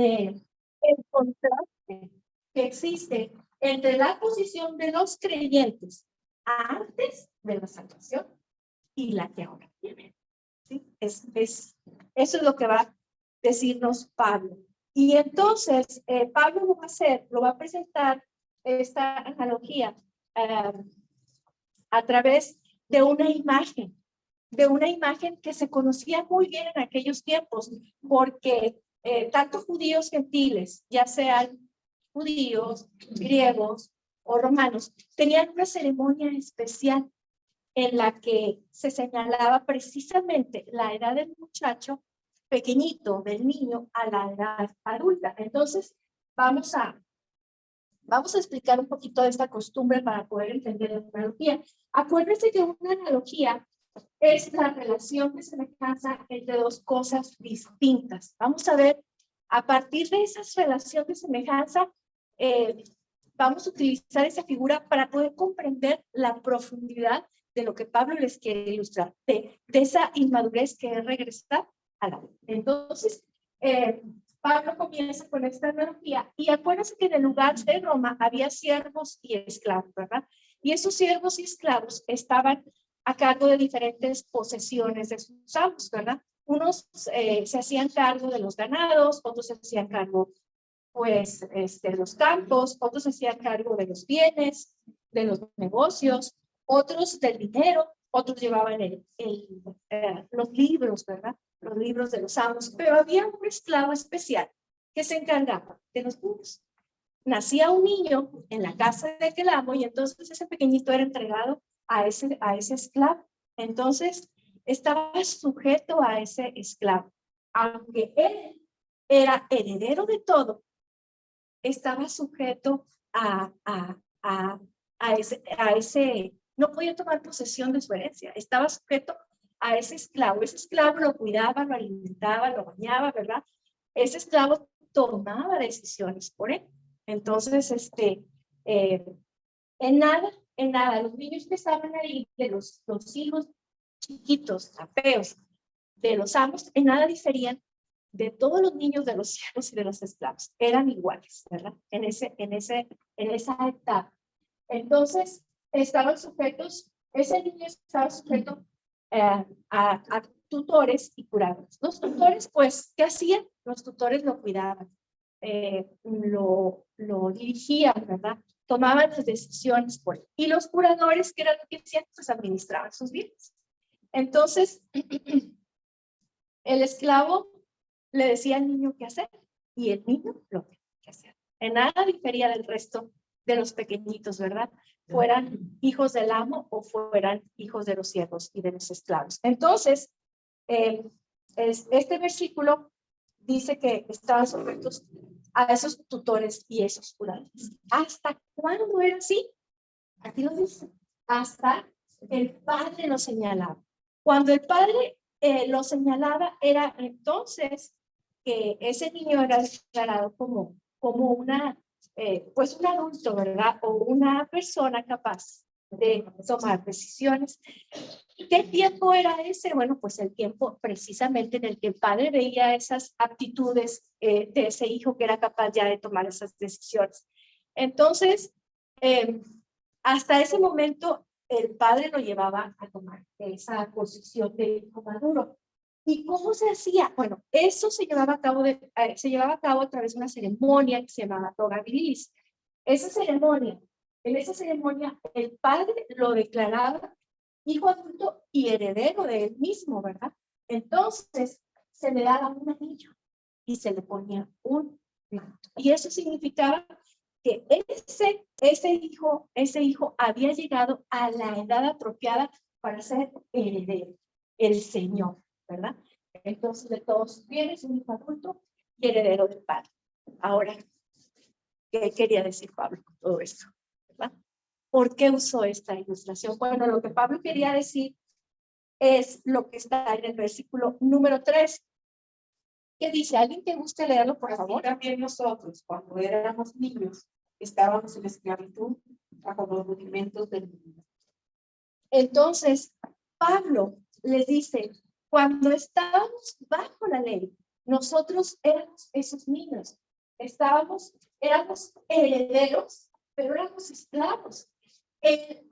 el contraste que existe entre la posición de los creyentes antes de la salvación y la que ahora tienen. ¿Sí? Eso es lo que va a decirnos Pablo. Y entonces Pablo lo va a presentar esta analogía a través de una imagen que se conocía muy bien en aquellos tiempos, porque tanto judíos gentiles, ya sean judíos, griegos o romanos, tenían una ceremonia especial en la que se señalaba precisamente la edad del muchacho pequeñito, del niño, a la edad adulta. Entonces, vamos a explicar un poquito de esta costumbre para poder entender la analogía. Acuérdense que una analogía es la relación de semejanza entre dos cosas distintas. Vamos a ver, a partir de esa relación de semejanza, vamos a utilizar esa figura para poder comprender la profundidad de lo que Pablo les quiere ilustrar, de esa inmadurez que es regresar a la vida. Entonces, Pablo comienza con esta analogía y acuérdense que en el lugar de Roma había siervos y esclavos, ¿verdad? Y esos siervos y esclavos estaban a cargo de diferentes posesiones de sus amos, ¿verdad? Unos se hacían cargo de los ganados, otros se hacían cargo, pues, de los campos, otros se hacían cargo de los bienes, de los negocios, otros del dinero, otros llevaban los libros, ¿verdad? Los libros de los amos, pero había un esclavo especial que se encargaba de los niños. Nacía un niño en la casa de aquel amo y entonces ese pequeñito era entregado a ese esclavo. Entonces estaba sujeto a ese esclavo. Aunque él era heredero de todo, estaba sujeto a ese, no podía tomar posesión de su herencia, estaba sujeto a ese esclavo. Ese esclavo lo cuidaba, lo alimentaba, lo bañaba, ¿verdad? Ese esclavo tomaba decisiones por él. Entonces, en nada, los niños que estaban ahí, de los hijos chiquitos, feos, de los amos, en nada diferían de todos los niños de los siervos y de los esclavos. Eran iguales, ¿verdad? En esa etapa. Entonces, estaban sujetos, ese niño estaba sujeto a tutores y curadores. Los tutores, pues, ¿qué hacían? Los tutores lo cuidaban, lo dirigían, ¿verdad? Tomaban las decisiones por él. Y los curadores, ¿qué era lo que hacían? Pues administraban sus bienes. Entonces, el esclavo le decía al niño qué hacer y el niño lo tenía que hacer. En nada difería del resto de los pequeñitos, ¿verdad? Fueran hijos del amo o fueran hijos de los siervos y de los esclavos. Entonces, este versículo dice que estaban sujetos a esos tutores y esos curadores. ¿Hasta cuándo era así? Aquí lo dice. Hasta el padre lo señalaba. Cuando el padre lo señalaba, era entonces que ese niño era declarado como pues un adulto, ¿verdad? O una persona capaz de tomar decisiones. ¿Qué tiempo era ese? Bueno, pues el tiempo precisamente en el que el padre veía esas aptitudes de ese hijo que era capaz ya de tomar esas decisiones. Entonces, hasta ese momento, el padre lo llevaba a tomar esa posición de hijo maduro. ¿Y cómo se hacía? Bueno, eso se llevaba a cabo a través de una ceremonia que se llamaba toga virilis. En esa ceremonia, el padre lo declaraba hijo adulto y heredero de él mismo, ¿verdad? Entonces, se le daba un anillo y se le ponía un manto. Y eso significaba que ese hijo había llegado a la edad apropiada para ser heredero, el Señor, ¿verdad? Entonces, de todos sus bienes, un hijo adulto y heredero del padre. Ahora, ¿qué quería decir Pablo con todo esto? ¿Verdad? ¿Por qué usó esta ilustración? Bueno, lo que Pablo quería decir es lo que está en el versículo número 3. ¿Qué dice? ¿Alguien que guste leerlo, por favor? También nosotros, cuando éramos niños, estábamos en esclavitud bajo los rudimentos del mundo. Entonces, Pablo les dice, cuando estábamos bajo la ley, Nosotros éramos esos niños. Éramos herederos, pero éramos esclavos. El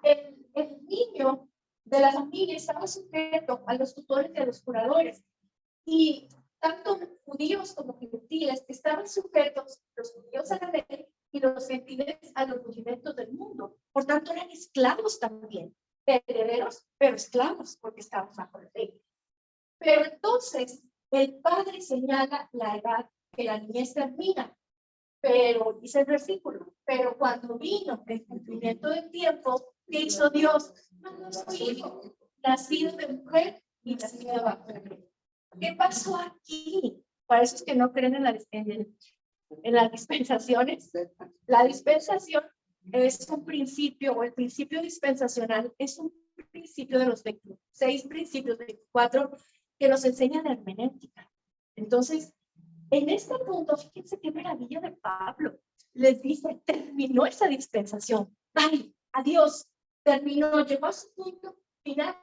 niño de la familia estaba sujeto a los tutores y a los curadores. Y tanto judíos como gentiles estaban sujetos, los judíos a la ley y los gentiles a los rudimentos del mundo. Por tanto, eran esclavos también, herederos, pero esclavos, porque estaban bajo la ley. Pero entonces, el padre señala la edad que la niñez termina. Pero, dice el versículo, pero cuando vino el cumplimiento del tiempo, ¿qué hizo Dios? Mandó a su hijo, nacido de mujer y nacido bajo la ley. ¿Qué pasó aquí? Para esos que no creen en las dispensaciones, la dispensación es un principio, o el principio dispensacional es un principio de los 26 principios, 24, que nos enseñan la hermenéutica. Entonces, en este punto, fíjense qué maravilla de Pablo. Les dice, terminó esa dispensación. Bye, adiós. Terminó, llegó a su punto final.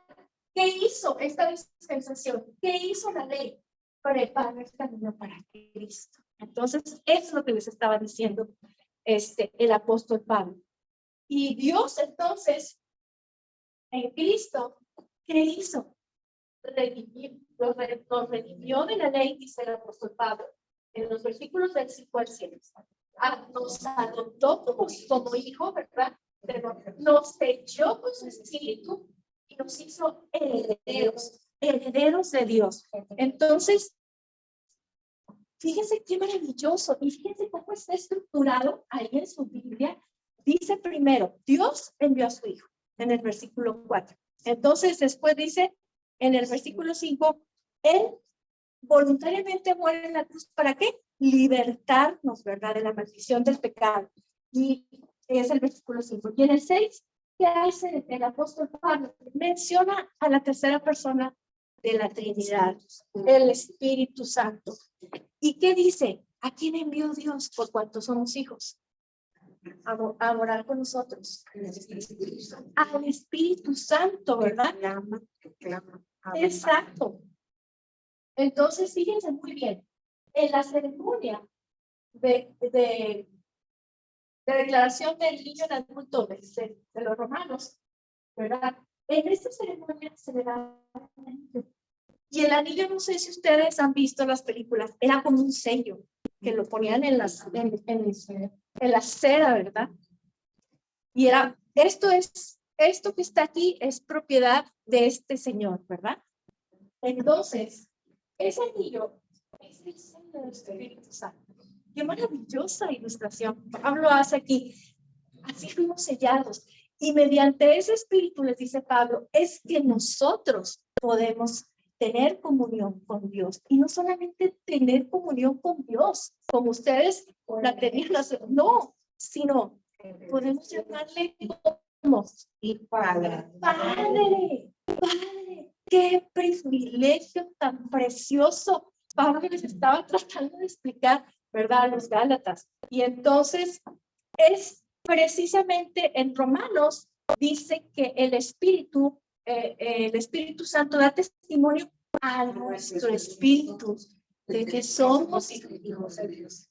¿Qué hizo esta dispensación? ¿Qué hizo la ley? Preparar el camino para Cristo. Entonces, eso es lo que les estaba diciendo el apóstol Pablo. Y Dios, entonces, en Cristo, ¿qué hizo? Nos redimió de la ley, dice el apóstol Pablo, en los versículos del 5 al 7. Nos adoptó como hijo, ¿verdad? Nos selló con su espíritu y nos hizo herederos de Dios. Entonces, fíjense qué maravilloso, y fíjense cómo está estructurado ahí en su Biblia. Dice primero, Dios envió a su hijo, en el versículo 4. Entonces, después dice, en el versículo 5, Él voluntariamente muere en la cruz. ¿Para qué? Libertarnos, ¿verdad? De la maldición del pecado. Y es el versículo 5. Y en el 6, ¿qué hace el apóstol Pablo? Menciona a la tercera persona de la Trinidad, el Espíritu Santo. ¿Y qué dice? ¿A quién envió Dios por cuanto somos hijos? A morar con nosotros. Al Espíritu Santo, ¿verdad? Exacto. Entonces, fíjense muy bien. En la ceremonia de declaración del niño en adulto de los romanos, ¿verdad? En esta ceremonia se le da el anillo. Y el anillo, no sé si ustedes han visto las películas, era como un sello que lo ponían en la cera, ¿verdad? Y era, esto que está aquí es propiedad de este señor, ¿verdad? Entonces, ese anillo es el sello del Espíritu Santo. Qué maravillosa ilustración. Pablo hace aquí, así fuimos sellados. Y mediante ese espíritu, les dice Pablo, es que nosotros podemos tener comunión con Dios. Y no solamente tener comunión con Dios, como ustedes la tenían, no, sino podemos llamarle como Padre. Padre. Qué privilegio tan precioso. Pablo les estaba tratando de explicar, ¿verdad? A los Gálatas. Y entonces es precisamente en Romanos, dice que el Espíritu Santo da testimonio a nuestro espíritu de que somos hijos de Dios.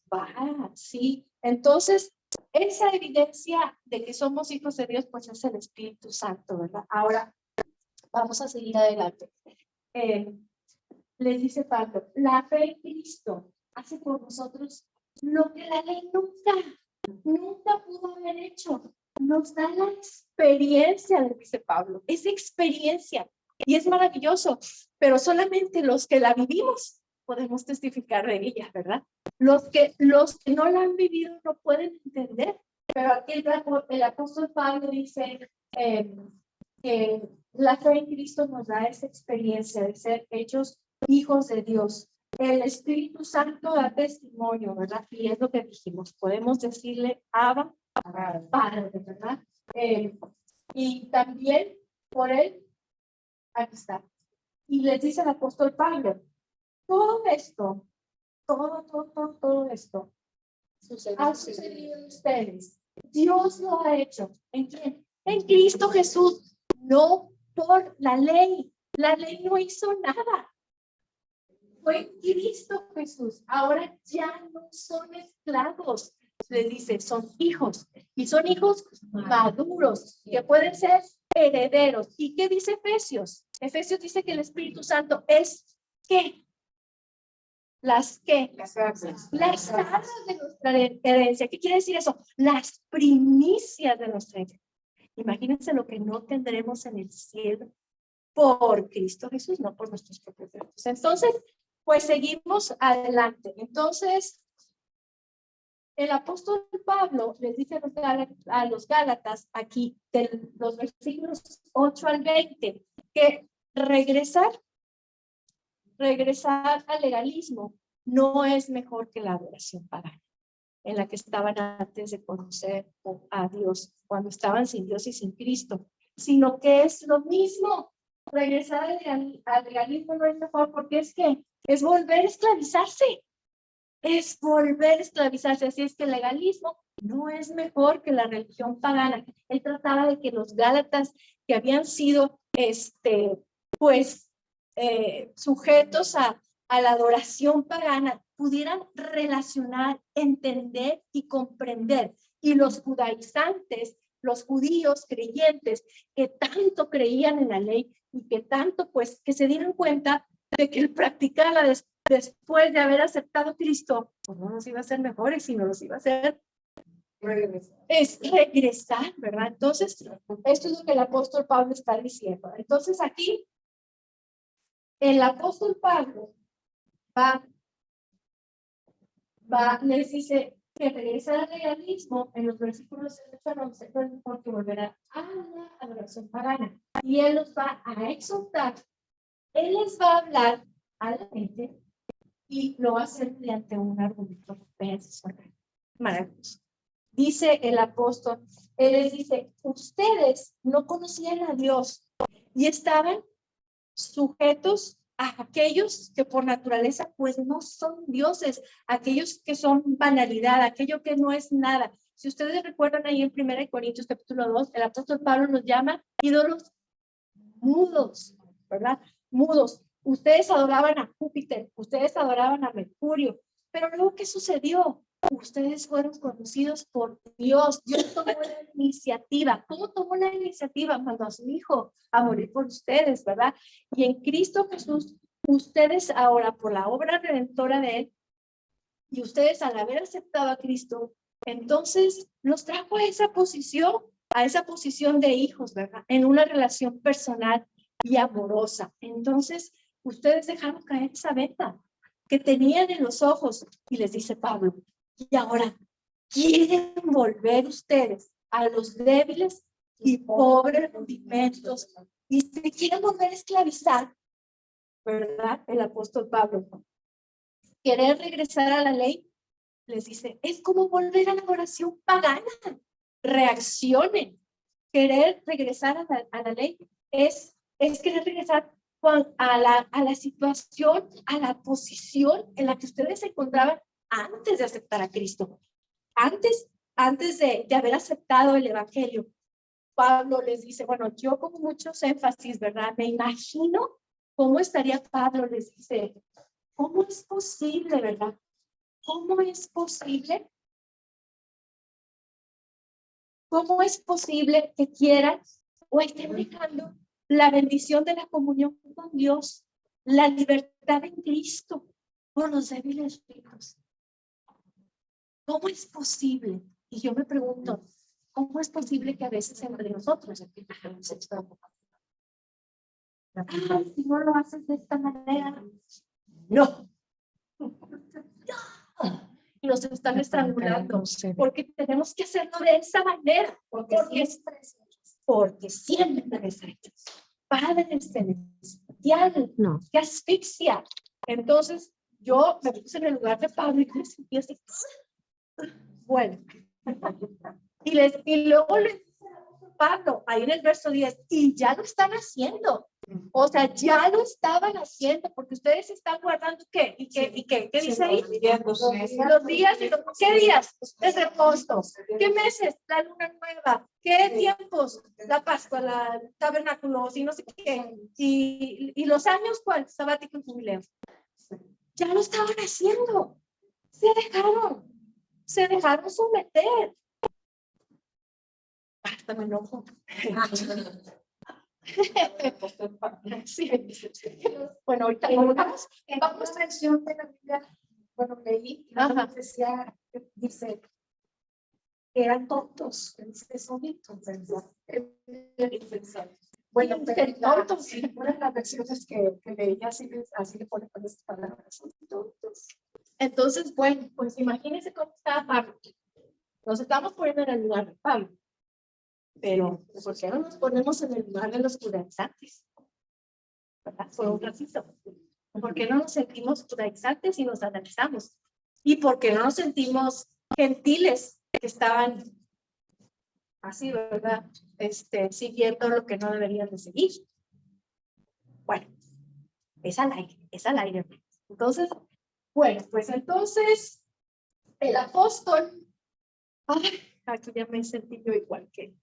Sí. Entonces, esa evidencia de que somos hijos de Dios, pues es el Espíritu Santo, ¿verdad? Ahora, vamos a seguir adelante. Les dice Pablo, la fe en Cristo hace por nosotros lo que la ley nunca pudo haber hecho. Nos da la experiencia, le dice Pablo, esa experiencia. Y es maravilloso, pero solamente los que la vivimos podemos testificar de ella, ¿verdad? Los que no la han vivido no pueden entender. Pero aquí el apóstol Pablo dice que la fe en Cristo nos da esa experiencia de ser hechos hijos de Dios. El Espíritu Santo da testimonio, ¿verdad? Y es lo que dijimos. Podemos decirle Abba, Padre, ¿verdad? Y también por él, aquí está. Y les dice el apóstol Pablo, todo esto, todo esto ha sucedido en ustedes. Dios lo ha hecho. ¿En quién? En Cristo Jesús. No por la ley. La ley no hizo nada. fue en Cristo Jesús. Ahora ya no son esclavos. Les dice, son hijos. Y son hijos maduros, que pueden ser herederos. ¿Y qué dice Efesios? Efesios dice que el Espíritu Santo es, ¿qué? Las arras de nuestra herencia. ¿Qué quiere decir eso? Las primicias de nuestra herencia. Imagínense lo que no tendremos en el cielo por Cristo Jesús, no por nuestros propios derechos. Entonces, pues seguimos adelante. Entonces, el apóstol Pablo les dice a los Gálatas, aquí, de los versículos 8 al 20, que regresar al legalismo no es mejor que la adoración pagana, en la que estaban antes de conocer a Dios, cuando estaban sin Dios y sin Cristo, sino que es lo mismo. Regresar al legalismo no es mejor porque es volver a esclavizarse. Es volver a esclavizarse. Así es que el legalismo no es mejor que la religión pagana. Él trataba de que los gálatas que habían sido, sujetos a la adoración pagana, pudieran relacionar, entender y comprender. Y los judaizantes, los judíos creyentes, que tanto creían en la ley y que tanto, pues, que se dieron cuenta de que el practicarla después de haber aceptado a Cristo, pues no nos iba a hacer mejores, sino nos iba a hacer regresar, ¿verdad? Entonces, esto es lo que el apóstol Pablo está diciendo. Entonces, aquí, el apóstol Pablo les dice que regresar al legalismo en los versículos 8 al 11, porque volverá a la adoración pagana. Y él los va a exhortar, él les va a hablar a la gente y lo va a hacer mediante un argumento maravilloso. Dice el apóstol, él les dice, ustedes no conocían a Dios y estaban sujetos a aquellos que por naturaleza pues no son dioses, aquellos que son banalidad, aquello que no es nada. Si ustedes recuerdan ahí en 1 Corintios capítulo 2, el apóstol Pablo los llama ídolos mudos, ¿verdad? Mudos. Ustedes adoraban a Júpiter, ustedes adoraban a Mercurio, pero luego, ¿qué sucedió? Ustedes fueron conocidos por Dios. Dios tomó la iniciativa. ¿Cómo tomó la iniciativa? Mandó a su Hijo a morir por ustedes, ¿verdad? Y en Cristo Jesús, ustedes ahora, por la obra redentora de Él, y ustedes al haber aceptado a Cristo, entonces los trajo a esa posición de hijos, ¿verdad? En una relación personal y amorosa. Entonces, ustedes dejaron caer esa venda que tenían en los ojos, y les dice Pablo, y ahora, ¿quieren volver ustedes a los débiles y pobres rudimentos? Y se quieren volver a esclavizar, ¿verdad? El apóstol Pablo. Querer regresar a la ley, les dice, es como volver a la adoración pagana. Reaccionen. Querer regresar a la ley es querer regresar a la situación, a la posición en la que ustedes se encontraban antes de aceptar a Cristo. Antes de haber aceptado el evangelio, Pablo les dice, bueno, yo con muchos énfasis, ¿verdad? Me imagino cómo estaría Pablo, les dice, ¿cómo es posible, verdad? ¿Cómo es posible? ¿Cómo es posible que quieras o estén dejando la bendición de la comunión con Dios, la libertad en Cristo por los débiles ricos? ¿Cómo es posible? Y yo me pregunto, ¿cómo es posible que a veces entre nosotros dejamos esto? Si no lo haces de esta manera, no. Y nos están estrangulando porque tenemos que hacerlo de esa manera, porque siempre es hechos. Padre celestial, no, que asfixia. Entonces yo me puse en el lugar de Pablo y me sentí así. Bueno, y luego le dice Pablo ahí en el verso 10, y ya lo están haciendo. O sea, ya lo estaban haciendo, porque ustedes están guardando ¿qué? ¿Y qué? ¿Qué dice ahí? Los días, ¿qué días? De reposo. ¿Qué meses? La luna nueva. ¿Qué tiempos? La Pascua, la tabernáculo, y no sé qué. Y los años, ¿cuál? Sabático y jubileo. ya lo estaban haciendo. Se dejaron someter. Hasta me enojo. Sí. Bueno, ahorita vamos Vamos a mención de la Biblia, bueno, leí, decía, dice, que eran tontos, son insensatos. Bueno, pero tontos, una de las versiones que leía así le pone con estas palabras, son tontos. Entonces, bueno, pues imagínense cómo estaba Pablo. Nos estamos poniendo en el lugar de Pablo. Pero, ¿por qué no nos ponemos en el lugar de los judaizantes? ¿Verdad? Fue un ratito. ¿Por qué no nos sentimos judaizantes y nos analizamos? ¿Y por qué no nos sentimos gentiles que estaban así, verdad? Siguiendo lo que no deberían de seguir. Bueno, es al aire. Entonces, bueno, pues entonces, el apóstol, aquí ya me sentí yo igual que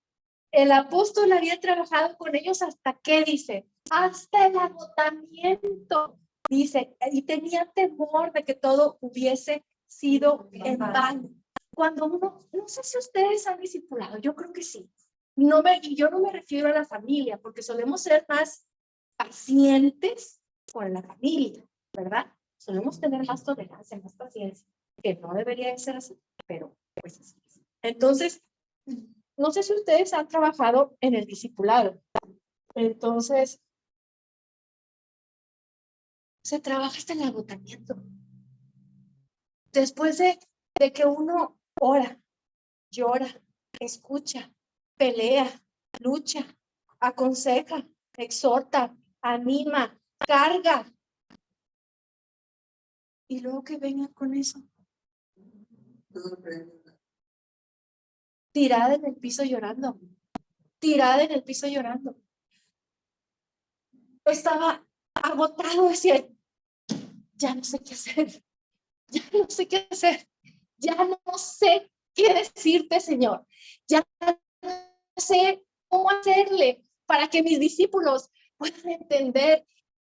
el apóstol había trabajado con ellos hasta ¿qué dice? Hasta el agotamiento, dice, y tenía temor de que todo hubiese sido en vano. Cuando uno, no sé si ustedes han discipulado, yo creo que sí. Y yo no me refiero a la familia, porque solemos ser más pacientes con la familia, ¿verdad? Solemos tener más tolerancia, más paciencia, que no debería de ser así, pero pues así es. Entonces, no sé si ustedes han trabajado en el discipulado. Entonces, se trabaja hasta el agotamiento. Después de que uno ora, llora, escucha, pelea, lucha, aconseja, exhorta, anima, carga. Y luego que vengan con eso. Tirada en el piso llorando. Tirada en el piso llorando. Estaba agotado, decía, ya no sé qué hacer. Ya no sé qué hacer. Ya no sé qué decirte, Señor. Ya no sé cómo hacerle para que mis discípulos puedan entender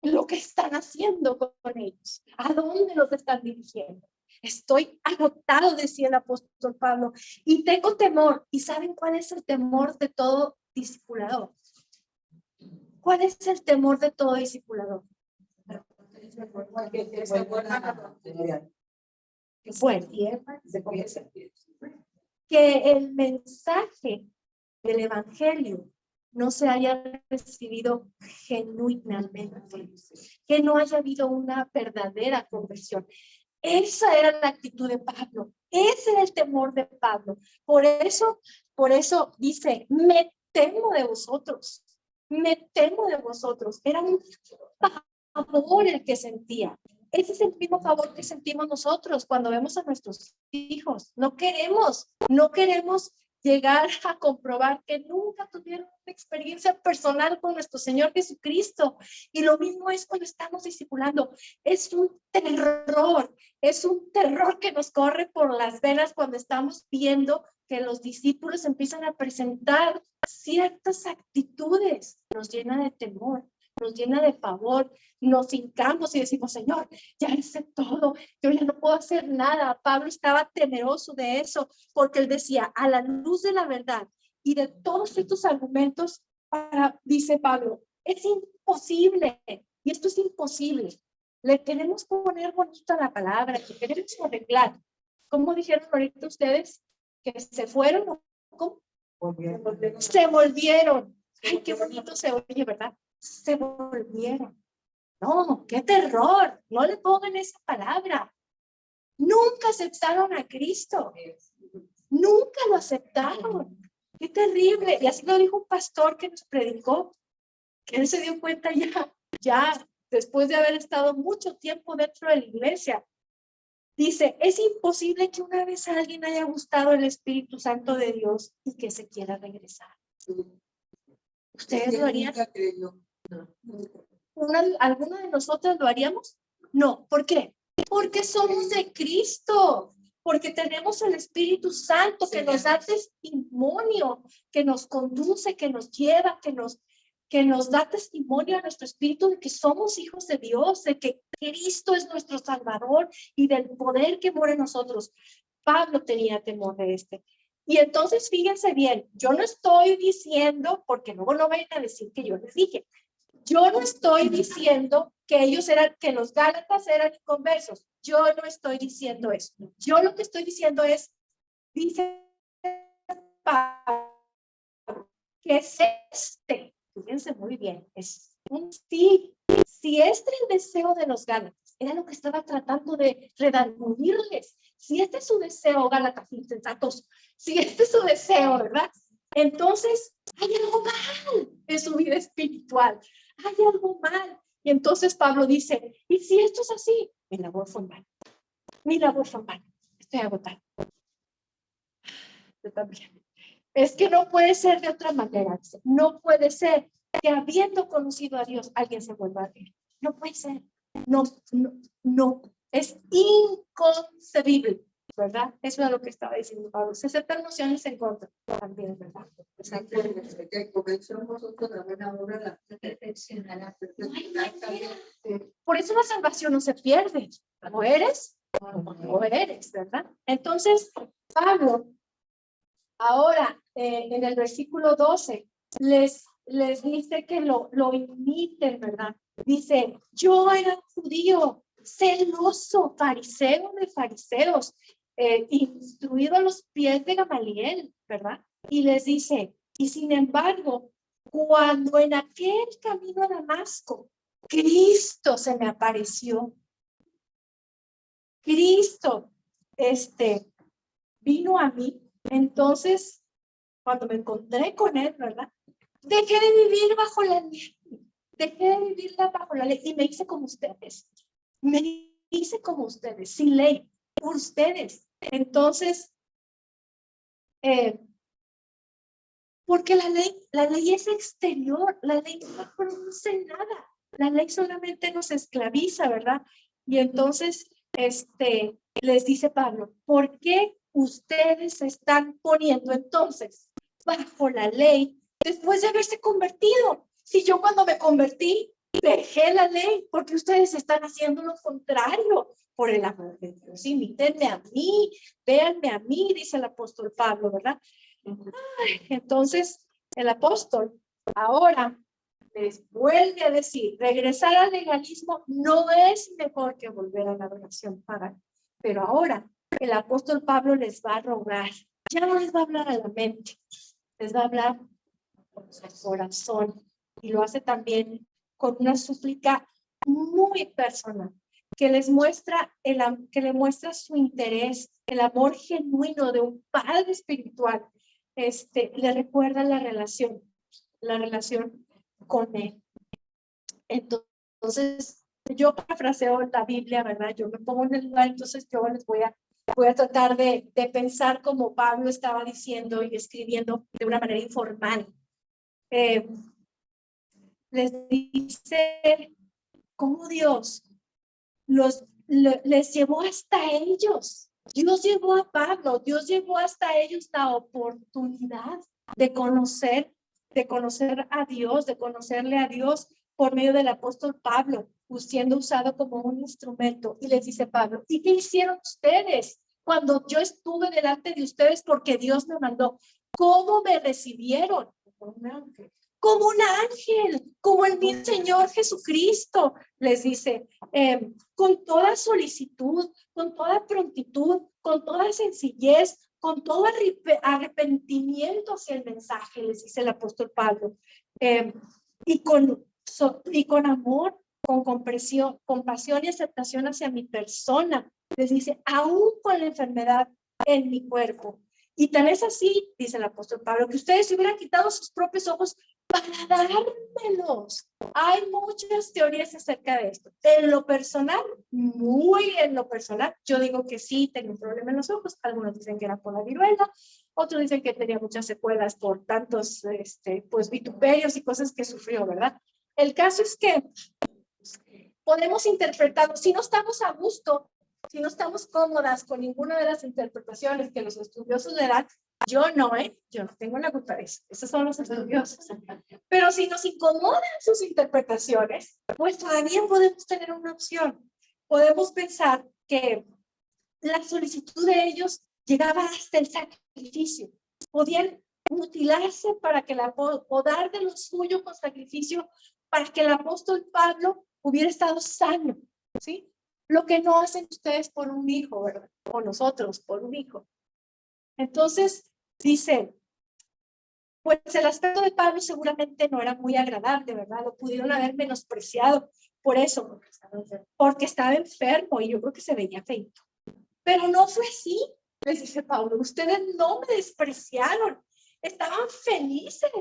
lo que están haciendo con ellos. ¿A dónde los están dirigiendo? Estoy agotado, decía el apóstol Pablo, y tengo temor. ¿Y saben cuál es el temor de todo discipulador? ¿Cuál es el temor de todo discipulador? Bueno, que el mensaje del evangelio no se haya recibido genuinamente, que no haya habido una verdadera conversión. Esa era la actitud de Pablo, ese era el temor de Pablo. Por eso dice, me temo de vosotros, me temo de vosotros. Era un pavor el que sentía. Ese es el mismo favor que sentimos nosotros cuando vemos a nuestros hijos. No queremos llegar a comprobar que nunca tuvieron una experiencia personal con nuestro Señor Jesucristo. Y lo mismo es cuando estamos discipulando. Es un terror que nos corre por las venas cuando estamos viendo que los discípulos empiezan a presentar ciertas actitudes. Nos llena de temor, nos llena de pavor. Nos hincamos y decimos, Señor, ya hice todo, yo ya no puedo hacer nada. Pablo estaba temeroso de eso, porque él decía, a la luz de la verdad y de todos estos argumentos, dice Pablo, es imposible, y esto es imposible. Le queremos poner bonito a la palabra, que queremos arreglar. ¿Cómo dijeron ahorita ustedes? Que se fueron, ¿cómo? Se volvieron. Ay, qué bonito se oye, ¿verdad? Se volvieron. No, qué terror, no le pongan esa palabra. Nunca aceptaron a Cristo. Nunca lo aceptaron. Qué terrible. Y así lo dijo un pastor que nos predicó, que él se dio cuenta ya después de haber estado mucho tiempo dentro de la iglesia. Dice, es imposible que una vez a alguien haya gustado el Espíritu Santo de Dios y que se quiera regresar. ¿Ustedes lo harían? ¿Alguno de nosotros lo haríamos? No. ¿Por qué? Porque somos de Cristo, porque tenemos el Espíritu Santo que nos da testimonio, que nos conduce, que nos lleva, que nos que nos da testimonio a nuestro espíritu de que somos hijos de Dios, de que Cristo es nuestro Salvador y del poder que mora en nosotros. Pablo tenía temor de este. Y entonces, fíjense bien, yo no estoy diciendo, porque luego no vayan a decir que yo les dije, yo no estoy diciendo que ellos eran, que los gálatas eran inconversos. Yo no estoy diciendo eso. Yo lo que estoy diciendo es, dice Pablo, que es este. Fíjense muy bien, es un sí. Si este es el deseo de los gálatas, era lo que estaba tratando de redarguirles. Si este es su deseo, gálatas insensatos, si este es su deseo, ¿verdad? Entonces, hay algo mal en su vida espiritual. Hay algo mal. Y entonces Pablo dice, ¿y si esto es así? Mi labor fue en vano. Mi labor fue en vano. Estoy agotado. Yo también. Es que no puede ser de otra manera. No puede ser que habiendo conocido a Dios, alguien se vuelva a Dios. No puede ser. No, no, no. Es inconcebible, ¿verdad? Eso es lo que estaba diciendo Pablo. Se aceptan nociones en contra también, ¿verdad? Por eso la salvación no se pierde. O eres, o eres, ¿verdad? Entonces, Pablo, ahora, en el versículo 12, les dice que lo imiten, ¿verdad? Dice, yo era judío, celoso, fariseo de fariseos, instruido a los pies de Gamaliel, ¿verdad? Y les dice, y sin embargo, cuando en aquel camino a Damasco, Cristo se me apareció. Cristo, vino a mí. Entonces, cuando me encontré con él, ¿verdad? Dejé de vivir bajo la ley. Dejé de vivir bajo la ley y me hice como ustedes. Me hice como ustedes, sin ley, por ustedes. Entonces, porque la ley es exterior, la ley no produce nada. La ley solamente nos esclaviza, ¿verdad? Y entonces, les dice Pablo, ¿por qué ustedes se están poniendo entonces bajo la ley después de haberse convertido? Si yo cuando me convertí dejé la ley, porque ustedes están haciendo lo contrario. Por el amor de Dios, imítenme a mí, véanme a mí, dice el apóstol Pablo, ¿verdad? Entonces, el apóstol ahora les vuelve a decir, regresar al legalismo no es mejor que volver a la adoración pagana. Pero ahora el apóstol Pablo les va a rogar, ya no les va a hablar a la mente, les va a hablar con su corazón. Y lo hace también con una súplica muy personal, que les muestra, que le muestra su interés, el amor genuino de un padre espiritual. Le recuerda la relación con él. Entonces, yo parafraseo la Biblia, ¿verdad? Yo me pongo en el lugar, entonces yo les voy a tratar de pensar como Pablo estaba diciendo y escribiendo de una manera informal. Les dice cómo Dios les llevó hasta ellos. Dios llevó a Pablo, Dios llevó hasta ellos la oportunidad de conocer a Dios, de conocerle a Dios por medio del apóstol Pablo, siendo usado como un instrumento. Y les dice Pablo, ¿y qué hicieron ustedes cuando yo estuve delante de ustedes porque Dios me mandó? ¿Cómo me recibieron? Como un ángel, como el mismo Señor Jesucristo, les dice, con toda solicitud, con toda prontitud, con toda sencillez, con todo arrepentimiento hacia el mensaje, les dice el apóstol Pablo, y con amor, con compasión y aceptación hacia mi persona, les dice, aún con la enfermedad en mi cuerpo. Y tan es así, dice el apóstol Pablo, que ustedes se hubieran quitado sus propios ojos para dármelos. Hay muchas teorías acerca de esto. En lo personal, muy en lo personal, yo digo que sí, tengo un problema en los ojos. Algunos dicen que era por la viruela, otros dicen que tenía muchas secuelas por tantos pues vituperios y cosas que sufrió, ¿verdad? El caso es que podemos interpretarlo. Si no estamos a gusto, si no estamos cómodas con ninguna de las interpretaciones que los estudiosos le dan, Yo no, yo no tengo la culpa de eso. Esos son los estudiosos. Pero si nos incomodan sus interpretaciones, pues todavía podemos tener una opción. Podemos pensar que la solicitud de ellos llegaba hasta el sacrificio. Podían mutilarse para que o dar de lo suyo con sacrificio para que el apóstol Pablo hubiera estado sano, ¿sí? Lo que no hacen ustedes por un hijo, ¿verdad? O nosotros por un hijo. Entonces, dice, pues el aspecto de Pablo seguramente no era muy agradable, ¿verdad? Lo pudieron haber menospreciado por eso, porque estaba enfermo y yo creo que se veía feito. Pero no fue así, les dice Pablo, ustedes no me despreciaron, estaban felices,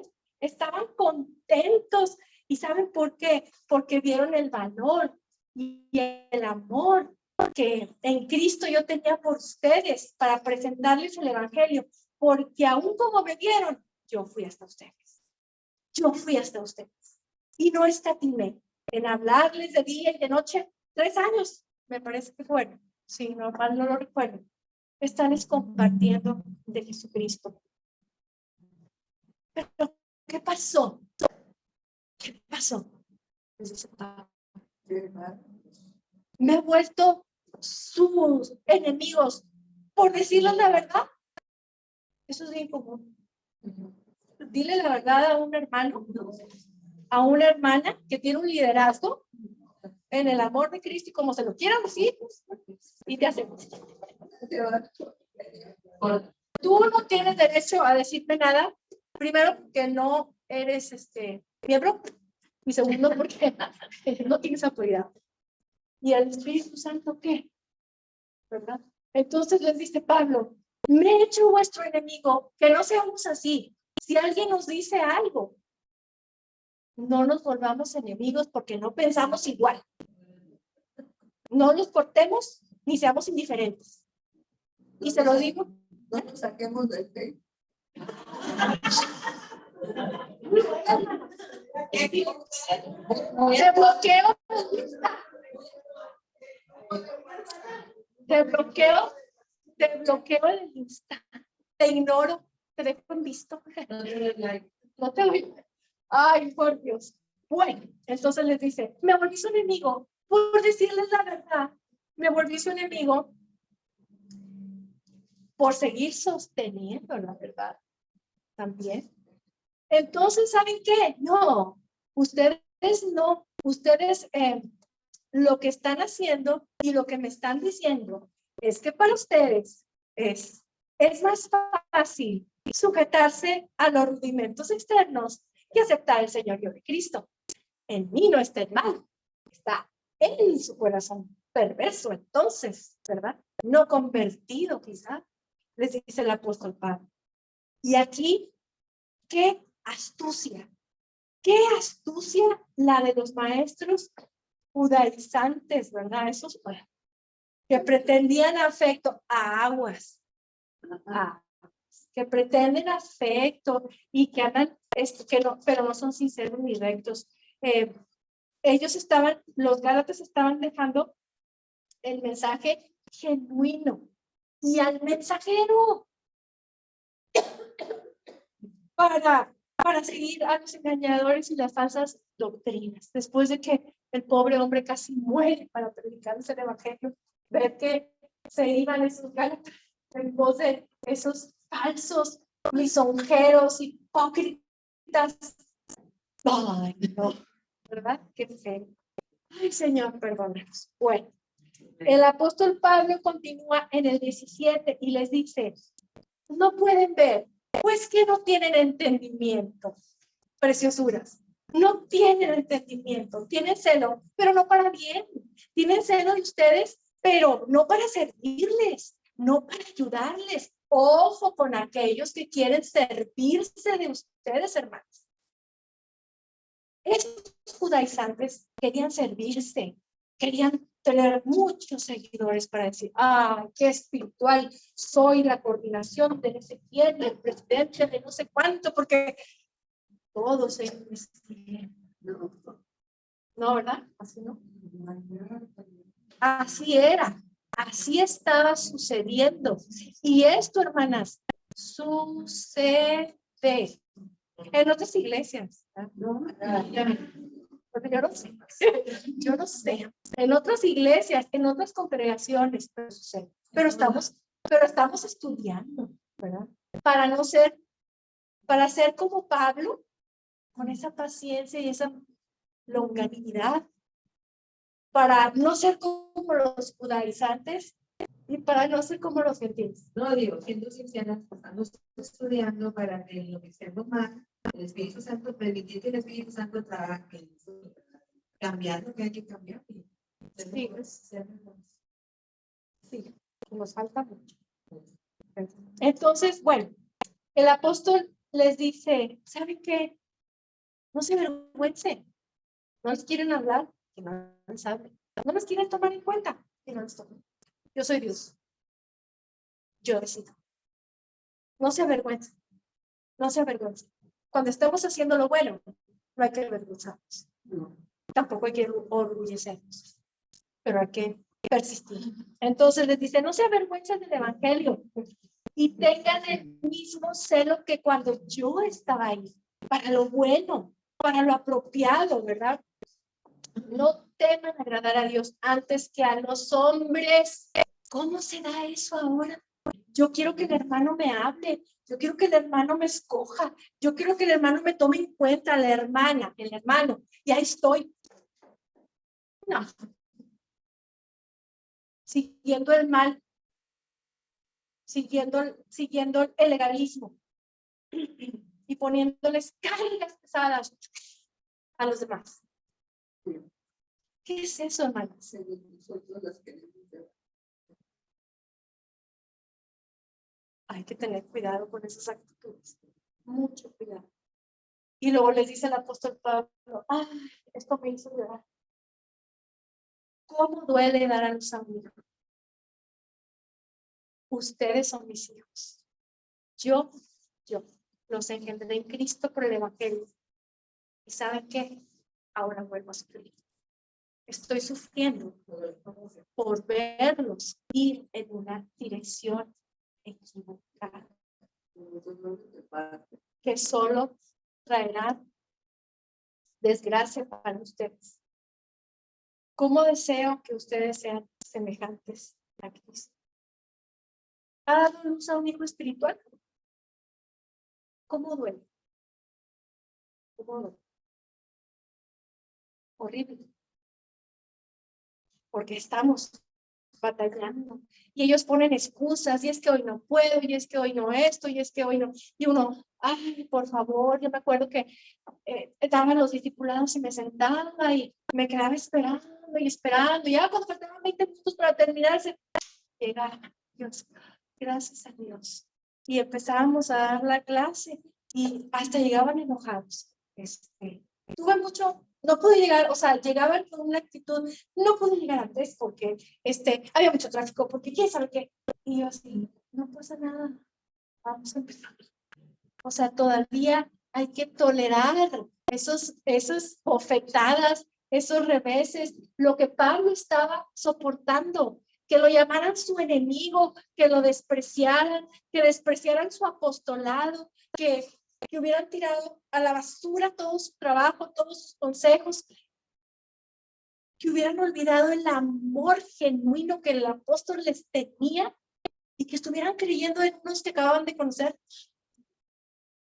estaban contentos. ¿Y saben por qué? Porque vieron el valor y el amor que en Cristo yo tenía por ustedes para presentarles el evangelio, porque aún como me vieron, yo fui hasta ustedes. Yo fui hasta ustedes. Y no escatimé en hablarles de día y de noche. 3 años, me parece que fueron. Sí, no lo recuerdo. Están compartiendo de Jesucristo. Pero, ¿qué pasó? ¿Qué pasó? Me he vuelto sus enemigos por decirles la verdad. Eso es bien común. Dile la verdad a un hermano, a una hermana que tiene un liderazgo en el amor de Cristo y como se lo quieran decir, y te hace. Tú no tienes derecho a decirme nada. Primero, porque no eres miembro. Y segundo, porque no tienes autoridad. ¿Y el Espíritu Santo qué? ¿Verdad? Entonces les dice Pablo, me he hecho vuestro enemigo, que no seamos así. Si alguien nos dice algo, no nos volvamos enemigos porque no pensamos igual. No nos cortemos ni seamos indiferentes. Y se lo digo. No nos saquemos del fe. Te bloqueo. Te bloqueo el instante. Te ignoro. Te dejo en visto. No te oigo. Ay, por Dios. Bueno, entonces les dice, me volví su enemigo por decirles la verdad. Me volví su enemigo por seguir sosteniendo la verdad también. Entonces, ¿saben qué? No, ustedes no, ustedes lo que están haciendo y lo que me están diciendo es que para ustedes es más fácil sujetarse a los rudimentos externos que aceptar el señorío de Cristo. En mí no está el mal, está en su corazón perverso, entonces, ¿verdad? No convertido, quizá, les dice el apóstol Pablo. Y aquí, qué astucia la de los maestros judaizantes, ¿verdad? Esos que pretendían afecto a aguas, que pretenden afecto y que andan, que no, pero no son sinceros ni rectos. Los gálatas estaban dejando el mensaje genuino y al mensajero para seguir a los engañadores y las falsas doctrinas. Después de que el pobre hombre casi muere para predicarles el evangelio, ver que se iban esos gálatas en voz de esos falsos lisonjeros, hipócritas. Ay, no, ¿verdad? Qué feo. Ay, Señor, perdónanos. Bueno, el apóstol Pablo continúa en el 17 y les dice, no pueden ver, pues que no tienen entendimiento. Preciosuras. No tienen entendimiento, tienen celo, pero no para bien. Tienen celo de ustedes, pero no para servirles, no para ayudarles. Ojo con aquellos que quieren servirse de ustedes, hermanos. Estos judaizantes querían servirse, querían tener muchos seguidores para decir, qué espiritual, soy la coordinación de no sé quién, el presidente de no sé cuánto, porque todos ellos no, ¿verdad? Así no. Así era, así estaba sucediendo. Y esto, hermanas, sucede. En otras iglesias. ¿No? Porque yo no sé. Yo no sé. En otras iglesias, en otras congregaciones, pero sucede. Pero estamos estudiando, ¿verdad? Para no ser, para ser como Pablo, con esa paciencia y esa longanimidad, para no ser como los judaizantes y para no ser como los gentiles. No, digo, siendo sinceras, estamos estudiando para que lo que estemos mal, el Espíritu Santo, permitir que el Espíritu Santo trabaje, cambiar lo que hay que cambiar. Sí, sí, nos falta mucho. Entonces, bueno, el apóstol les dice, ¿saben qué? No se avergüencen. No les quieren hablar, que no les hablen. No les quieren tomar en cuenta, que no les tomen. Yo soy Dios. Yo decido. No se avergüencen. No se avergüencen. Cuando estamos haciendo lo bueno, no hay que avergonzarnos. No. Tampoco hay que orgullecernos. Pero hay que persistir. Entonces les dice, no se avergüencen del evangelio y tengan el mismo celo que cuando yo estaba ahí, para lo bueno, para lo apropiado, ¿verdad? No teman agradar a Dios antes que a los hombres. ¿Cómo se da eso ahora? Yo quiero que el hermano me hable, yo quiero que el hermano me escoja, yo quiero que el hermano me tome en cuenta, la hermana, el hermano, y ahí estoy. No. Siguiendo el mal, siguiendo el legalismo y poniéndoles cargas pesadas a los demás. ¿Qué es eso, hermanos? Hay que tener cuidado con esas actitudes, mucho cuidado. Y luego les dice el apóstol Pablo, ay, esto me hizo llorar. ¿Cómo duele dar a los amigos? Ustedes son mis hijos. Yo los engendré en Cristo por el Evangelio. ¿Y saben qué? Ahora vuelvo a sufrir. Estoy sufriendo por verlos ir en una dirección equivocada, que solo traerá desgracia para ustedes. ¿Cómo deseo que ustedes sean semejantes a Cristo? ¿Ha dado luz a un hijo espiritual? ¿Cómo duele? ¿Cómo duele? Horrible. Porque estamos batallando. Y ellos ponen excusas, y es que hoy no puedo, y es que hoy no esto, y es que hoy no. Y uno, ay, por favor, yo me acuerdo que daban los discipulados y me sentaba y me quedaba esperando y esperando. Ya cuando faltaban 20 minutos para terminarse, llegaba Dios, gracias a Dios. Y empezábamos a dar la clase y hasta llegaban enojados. Tuve mucho, no pude llegar, o sea, llegaban con una actitud, no pude llegar antes porque había mucho tráfico, porque quién sabe qué. Y yo así, no pasa nada, vamos a empezar. O sea, todavía hay que tolerar esas bofetadas, esos reveses, lo que Pablo estaba soportando, que lo llamaran su enemigo, que lo despreciaran, que despreciaran su apostolado, que hubieran tirado a la basura todo su trabajo, todos sus consejos, que hubieran olvidado el amor genuino que el apóstol les tenía y que estuvieran creyendo en unos que acababan de conocer.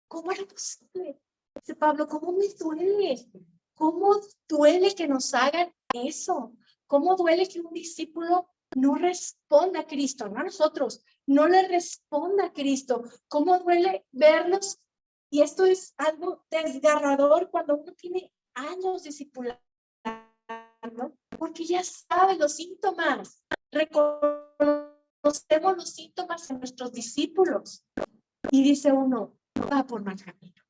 ¿Cómo era posible? Dice Pablo, ¿cómo me duele? ¿Cómo duele que nos hagan eso? ¿Cómo duele que un discípulo no responda a Cristo, no a nosotros, no le responda a Cristo? ¿Cómo duele verlos? Y esto es algo desgarrador cuando uno tiene años discipulando, porque ya sabe los síntomas. Reconocemos los síntomas en nuestros discípulos. Y dice uno, va por mal camino,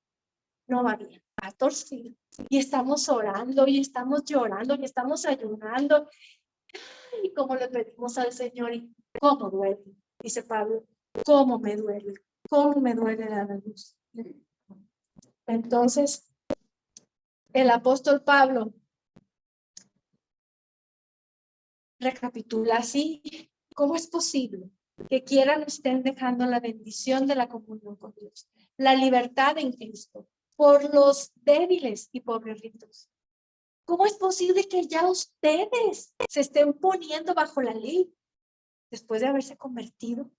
no va bien, va torcido. Y estamos orando, y estamos llorando, y estamos ayunando. Y como le pedimos al Señor, y cómo duele, dice Pablo, cómo me duele dar a luz. Entonces, el apóstol Pablo recapitula así, ¿cómo es posible que quieran estén dejando la bendición de la comunión con Dios, la libertad en Cristo, por los débiles y pobrecitos. ¿Cómo es posible que ya ustedes se estén poniendo bajo la ley después de haberse convertido?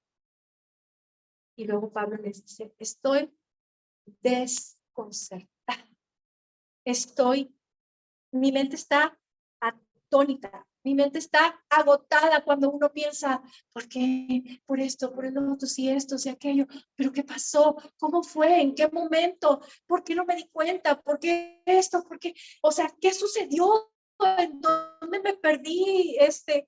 Y luego Pablo les dice, estoy desconcertado. Mi mente está atónita, mi mente está agotada cuando uno piensa, ¿por qué? Por esto, por el otro, si esto, si aquello, pero ¿qué pasó? ¿Cómo fue? ¿En qué momento? ¿Por qué no me di cuenta? ¿Por qué esto? ¿Por qué? O sea, ¿qué sucedió? ¿En dónde me perdí?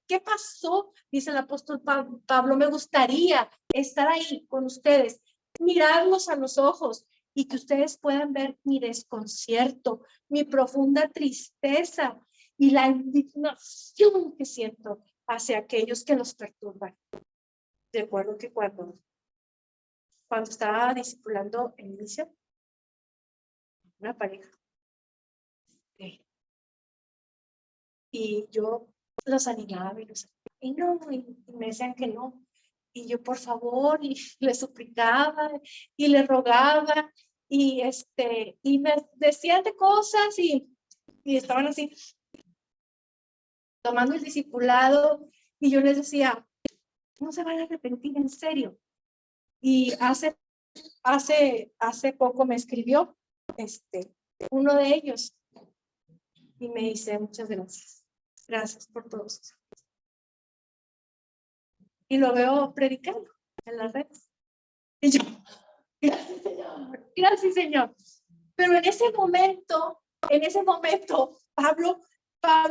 ¿Qué pasó? Dice el apóstol Pablo, me gustaría estar ahí con ustedes, mirarlos a los ojos y que ustedes puedan ver mi desconcierto, mi profunda tristeza y la indignación que siento hacia aquellos que los perturban. Recuerdo que cuando estaba discipulando en inicio, una pareja, y yo los animaba y no, y me decían que no. Y yo, por favor, y les suplicaba y les rogaba, y me decían de cosas y estaban así, tomando el discipulado, y yo les decía, no se van a arrepentir, en serio. Y hace poco me escribió uno de ellos y me dice, muchas gracias por todos. Y lo veo predicando en las redes. Y yo, gracias Señor. Pero en ese momento, Pablo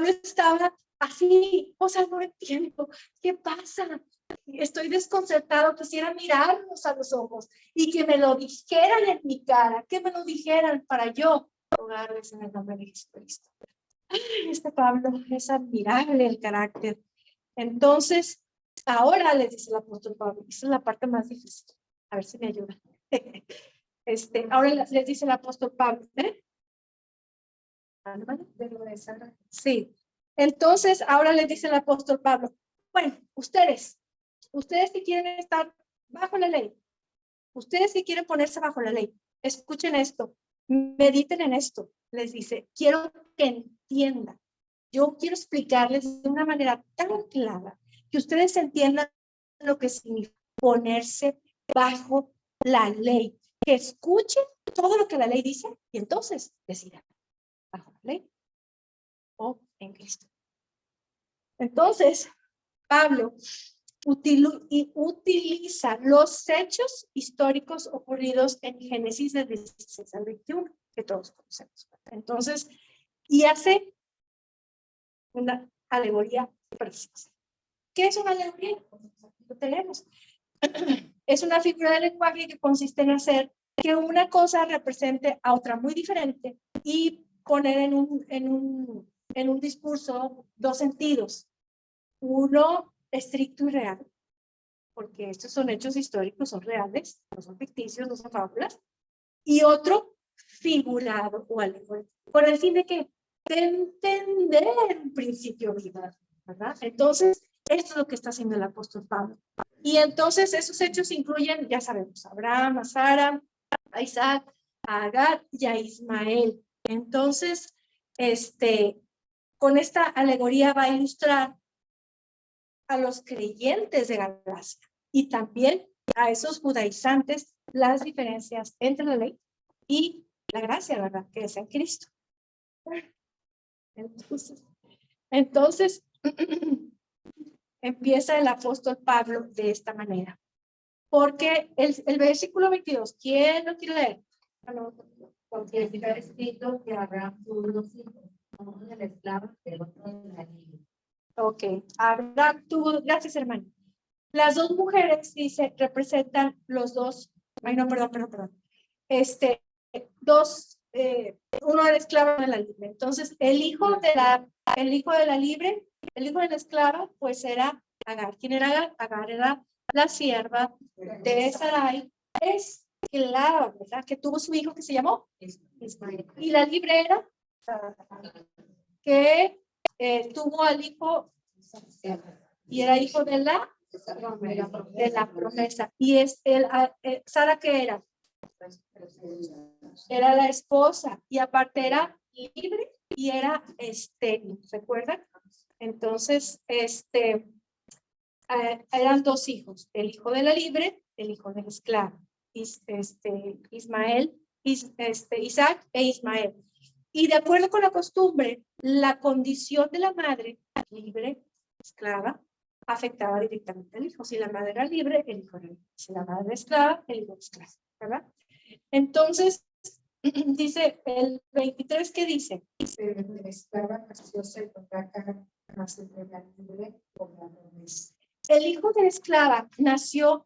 estaba así, o sea, no entiendo, ¿qué pasa? Estoy desconcertado, quisiera mirarnos a los ojos y que me lo dijeran en mi cara, que me lo dijeran para yo rogarles en el nombre de Jesucristo. Pablo es admirable el carácter. Entonces, ahora les dice el apóstol Pablo, esa es la parte más difícil, a ver si me ayuda. Ahora les dice el apóstol Pablo, sí. Entonces, ahora les dice el apóstol Pablo, bueno, ustedes que quieren estar bajo la ley, ustedes que quieren ponerse bajo la ley, escuchen esto, mediten en esto, les dice, quiero que entiendan, yo quiero explicarles de una manera tan clara que ustedes entiendan lo que significa ponerse bajo la ley, que escuchen todo lo que la ley dice y entonces decidan bajo la ley o en Cristo. Entonces, Pablo utiliza los hechos históricos ocurridos en Génesis del 16 al 21, que todos conocemos. Entonces, y hace una alegoría preciosa. ¿Qué es una alegoría? Lo tenemos. Es una figura de lenguaje que consiste en hacer que una cosa represente a otra muy diferente y poner en un discurso dos sentidos. Uno estricto y real, porque estos son hechos históricos, son reales, no son ficticios, no son fábulas. Y otro figurado o alegórico, con el fin de que de entender un principio vital, ¿verdad? Entonces, esto es lo que está haciendo el apóstol Pablo. Y entonces esos hechos incluyen, ya sabemos, a Abraham, a Sara, a Isaac, a Agar y a Ismael. Entonces, con esta alegoría va a ilustrar a los creyentes de Galacia y también a esos judaizantes las diferencias entre la ley y la gracia, ¿verdad? Que es en Cristo. Entonces empieza el apóstol Pablo de esta manera. Porque el versículo 22, ¿quién lo quiere leer? Porque está escrito que Abraham tuvo dos hijos, uno del esclavo y el otro de la libre. Ok, Abraham tuvo, gracias hermano. Las dos mujeres, dice, representan los dos, ay no, perdón. Uno del esclavo y uno de la libre. Entonces, el hijo de la libre, el hijo de la esclava, pues era Agar. ¿Quién era Agar? Agar era la sierva de Sarai, esclava, ¿verdad? Que tuvo su hijo que se llamó Ismael. Y la libre era que tuvo al hijo y era hijo de la de la promesa. Y es Sara, ¿qué era? Era la esposa, y aparte era libre y era estéril, ¿recuerdan? Entonces, eran dos hijos, el hijo de la libre, el hijo del esclavo, Ismael, Isaac e Ismael. Y de acuerdo con la costumbre, la condición de la madre, libre, esclava, afectaba directamente al hijo. Si la madre era libre, el hijo era libre. Si la madre era esclava, el hijo era esclavo, ¿verdad? Entonces, dice el 23, ¿qué dice? El hijo de la esclava nació,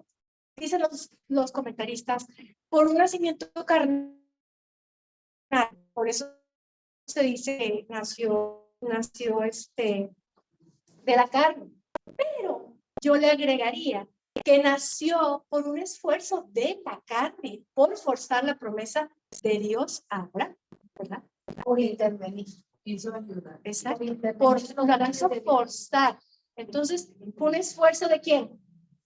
dicen los comentaristas, por un nacimiento carnal. Por eso se dice nació de la carne. Pero yo le agregaría que nació por un esfuerzo de la carne, por forzar la promesa de Dios a Abraham, ¿verdad? Por intervenir. Hizo ayudar. Exacto. Por forzar. Entonces, fue un esfuerzo ¿de quién?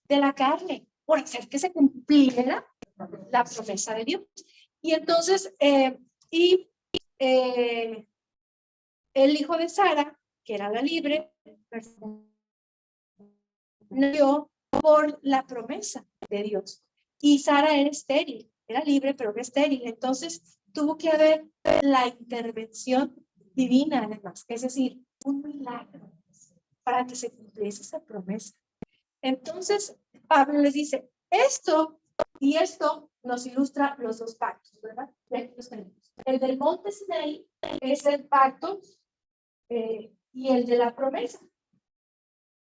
De la carne, por hacer que se cumpliera la promesa de Dios. Y entonces, el hijo de Sara, que era la libre, nació por la promesa de Dios. Y Sara era estéril, era libre, pero era estéril. Entonces, tuvo que haber la intervención divina, además. Es decir, un milagro para que se cumpliese esa promesa. Entonces, Pablo les dice, esto y esto nos ilustra los dos pactos, ¿verdad? El del monte Sinaí es el pacto y el de la promesa,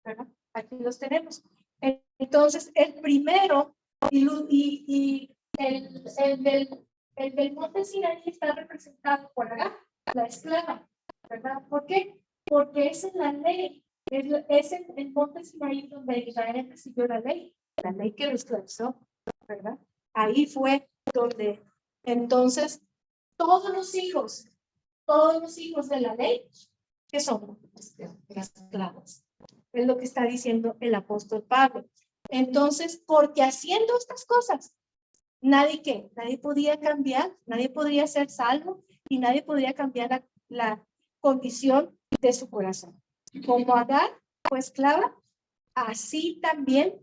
¿verdad? Aquí los tenemos. Entonces, el primero y el del monte Sinaí está representado por la esclava, ¿verdad? ¿Por qué? Porque es en la ley, es en el monte Sinaí donde Israel recibió la ley que lo esclavizó, ¿verdad? Ahí fue donde, entonces, todos los hijos de la ley, ¿qué son? Esclavos. Es lo que está diciendo el apóstol Pablo. Entonces, porque haciendo estas cosas, nadie podía cambiar, nadie podría ser salvo y nadie podía cambiar la condición de su corazón. Como Agar fue esclava, así también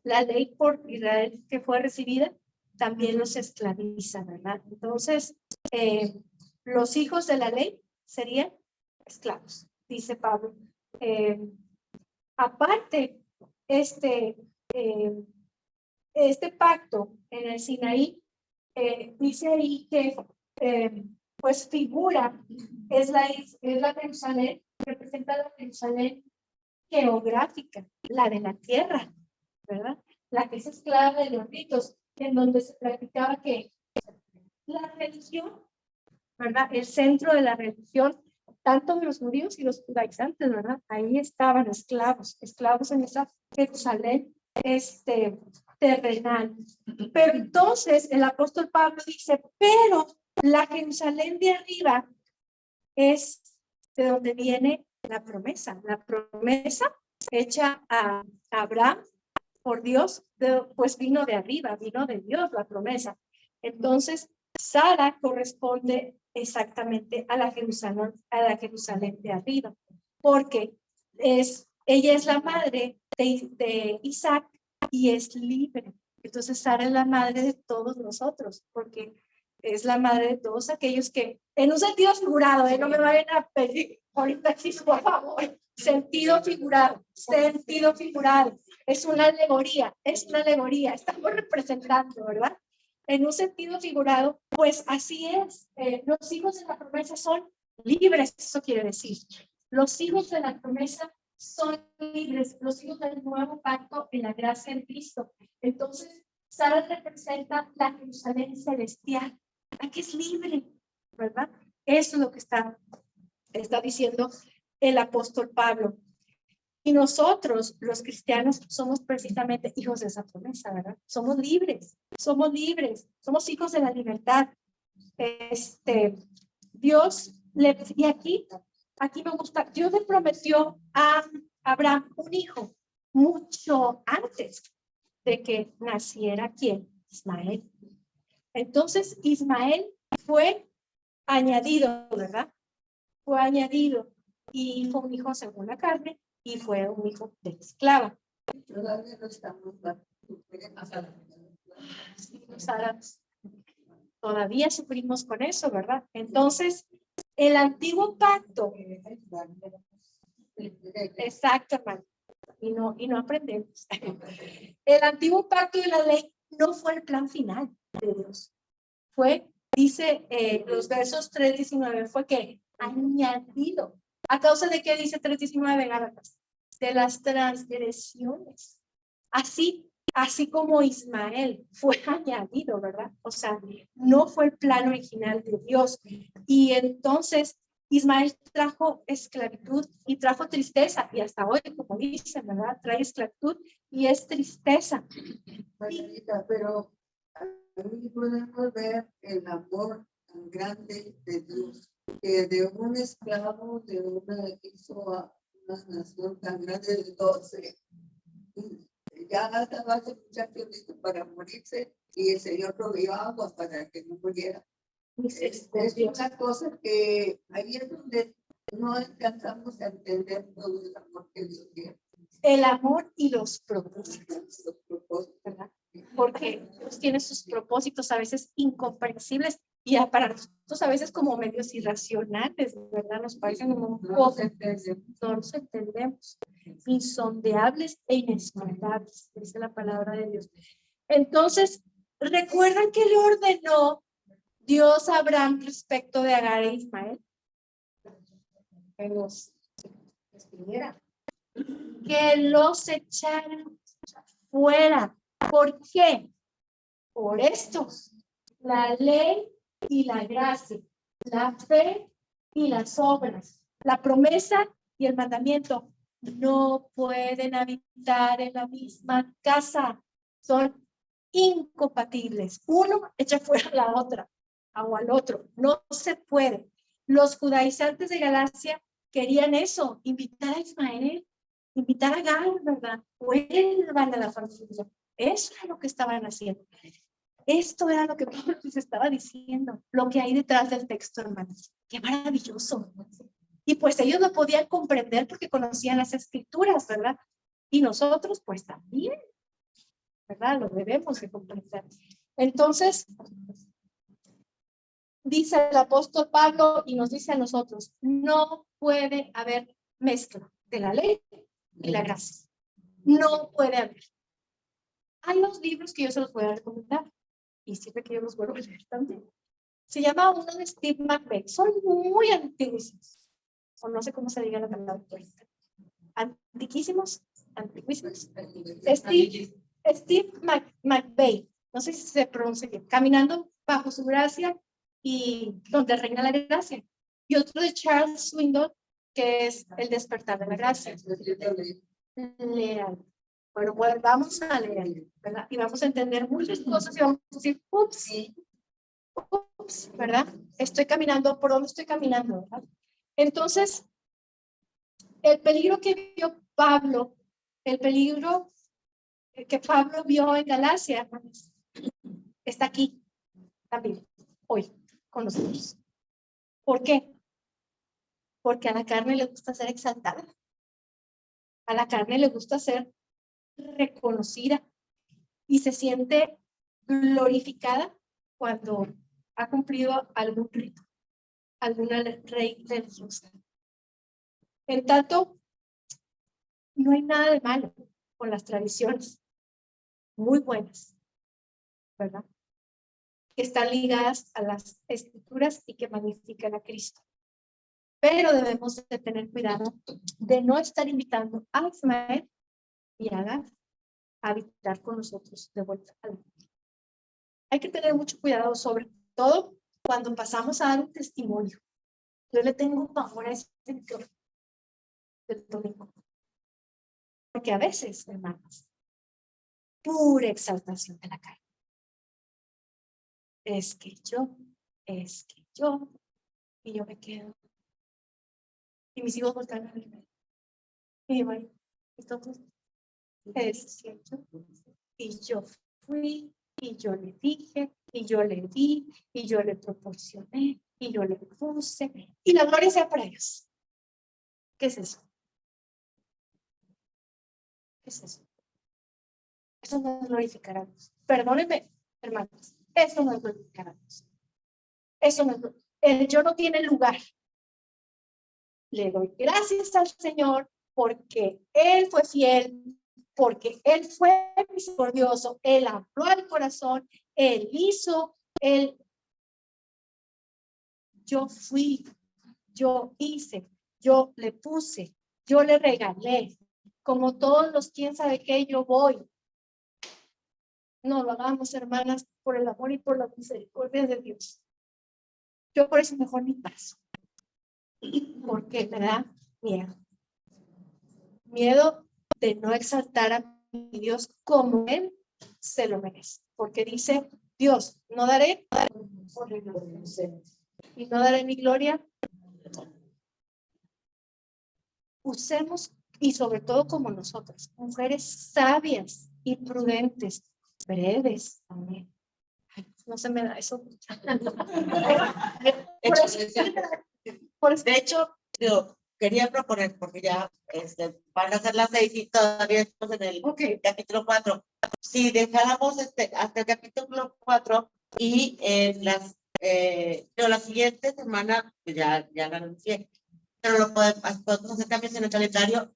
la ley por Israel que fue recibida también los esclaviza, ¿verdad? Entonces, los hijos de la ley serían esclavos, dice Pablo. Aparte, este pacto en el Sinaí, dice ahí que pues figura, es la Jerusalén, representa la Jerusalén geográfica, la de la tierra, ¿verdad? La que es esclava de los ritos, en donde se practicaba que la religión, ¿verdad? El centro de la religión, tanto de los judíos y los judaizantes, ¿verdad? Ahí estaban esclavos en esa Jerusalén terrenal. Pero entonces el apóstol Pablo dice, pero la Jerusalén de arriba es de donde viene la promesa hecha a Abraham por Dios, pues vino de arriba, vino de Dios la promesa. Entonces, Sara corresponde exactamente a la Jerusalén de arriba, porque ella es la madre de Isaac y es libre. Entonces, Sara es la madre de todos nosotros, porque es la madre de todos aquellos que, en un sentido figurado, no me vayan a pedir ahorita sí, por favor, sentido figurado, es una alegoría, estamos representando, ¿verdad? En un sentido figurado, pues así es, los hijos de la promesa son libres, eso quiere decir, los hijos de la promesa son libres, los hijos del nuevo pacto en la gracia de Cristo. Entonces, Sara representa la Jerusalén celestial, la que es libre, ¿verdad? Eso es lo que está diciendo el apóstol Pablo. Y nosotros, los cristianos, somos precisamente hijos de esa promesa, ¿verdad? Somos libres, somos hijos de la libertad. Dios y aquí me gusta, Dios le prometió a Abraham un hijo, mucho antes de que naciera ¿quién? Ismael. Entonces Ismael fue añadido, ¿verdad? Fue añadido y fue un hijo según la carne y fue un hijo de esclava. Todavía no estamos Sí, los árabes. Todavía sufrimos con eso, ¿verdad? Entonces, el antiguo pacto, exacto, hermano, y no aprendemos. El antiguo pacto de la ley no fue el plan final de Dios. Fue, dice los versos 3:19, fue que añadido. ¿A causa de qué dice 3:19 en Gálatas? De las transgresiones. Así como Ismael fue añadido, ¿verdad? O sea, no fue el plan original de Dios. Y entonces Ismael trajo esclavitud y trajo tristeza. Y hasta hoy, como dicen, ¿verdad? Trae esclavitud y es tristeza. Margarita, pero ahí podemos ver el amor tan grande de Dios, que de un esclavo, de una hizo a una nación tan grande de 12. Ya estaba ese muchacho listo para morirse y el Señor proveyó agua para que no muriera. Es una cosa que ahí es donde no alcanzamos a entender todo el amor que Dios tiene. El amor y los propósitos, Los propósitos. ¿verdad? Porque Dios tiene sus propósitos a veces incomprensibles y para nosotros a veces como medios irracionales, ¿verdad? Nos parecen como un poco, no los entendemos, insondeables e inescrutables, dice la palabra de Dios. Entonces, ¿recuerdan que le ordenó Dios a Abraham respecto de Agar e Ismael? Que los despidiera, que los echaran fuera. ¿Por qué? Por estos, la ley y la gracia, la fe y las obras, la promesa y el mandamiento no pueden habitar en la misma casa, son incompatibles. Uno echa fuera a la otra o al otro, no se puede. Los judaizantes de Galacia querían eso, invitar a Ismael, invitar a Agar, ¿verdad? Vuelvan a la familia. Eso era lo que estaban haciendo. Esto era lo que Pablo les estaba diciendo, lo que hay detrás del texto, hermanos. Qué maravilloso. Y pues ellos lo podían comprender porque conocían las escrituras, ¿verdad? Y nosotros pues también, ¿verdad? Lo debemos de comprender. Entonces, dice el apóstol Pablo y nos dice a nosotros, no puede haber mezcla de la ley y la gracia. No puede haber. Hay unos libros que yo se los voy a recomendar y siempre que yo los vuelvo a leer también. Se llama uno de Steve McVeigh. Son muy antiguísimos. O no sé cómo se diga la palabra. Antiquísimos. Antiquísimos. Steve McVeigh. No sé si se pronuncia bien. Caminando bajo su gracia y donde reina la gracia. Y otro de Charles Swindoll, que es El despertar de la gracia. Lean. Bueno, pues vamos a leer, ¿verdad? Y vamos a entender muchas cosas y vamos a decir, ups, ¿verdad? Estoy caminando, ¿por dónde estoy caminando? ¿Verdad? Entonces, el peligro que vio Pablo, el peligro que Pablo vio en Galacia, hermanos, está aquí también, hoy, con nosotros. ¿Por qué? Porque a la carne le gusta ser exaltada. A la carne le gusta ser reconocida y se siente glorificada cuando ha cumplido algún rito, alguna ley religiosa. En tanto, no hay nada de malo con las tradiciones, muy buenas, ¿verdad? Que están ligadas a las escrituras y que magnifican a Cristo. Pero debemos de tener cuidado de no estar invitando a Ismael y a Agar a habitar con nosotros de vuelta a la vida. Hay que tener mucho cuidado, sobre todo cuando pasamos a dar un testimonio. Yo le tengo pavor a ese micrófono del domingo. Porque a veces, hermanos, pura exaltación de la carne. Es que yo, y yo me quedo. Y mis hijos voltean a verme. Y bueno, entonces, es cierto. Y yo fui, y yo le dije, y yo le di, y yo le proporcioné, y yo le puse, y la gloria sea para ellos. ¿Qué es eso? ¿Qué es eso? Eso no es glorificar a Dios. Perdónenme, hermanos, eso no es glorificar a Dios. Eso no es, el yo no tiene lugar. Le doy gracias al Señor porque Él fue fiel, porque Él fue misericordioso, Él habló al corazón, Él hizo, yo fui, yo hice, yo le puse, yo le regalé, como todos los quien sabe que yo voy. No lo hagamos, hermanas, por el amor y por la misericordia de Dios. Yo por eso mejor ni paso, porque me da miedo. Miedo de no exaltar a mi Dios como Él se lo merece. Porque dice, Dios, no daré y no daré mi gloria. Usemos, y sobre todo como nosotras, mujeres sabias y prudentes, breves también. No se me da eso. De hecho, yo quería proponer, porque ya van a ser las 6 y todavía estamos en el capítulo 4. Si dejáramos hasta el capítulo 4 y en la siguiente semana, pues ya lo anuncié, pero lo podemos hacer cambios en el calendario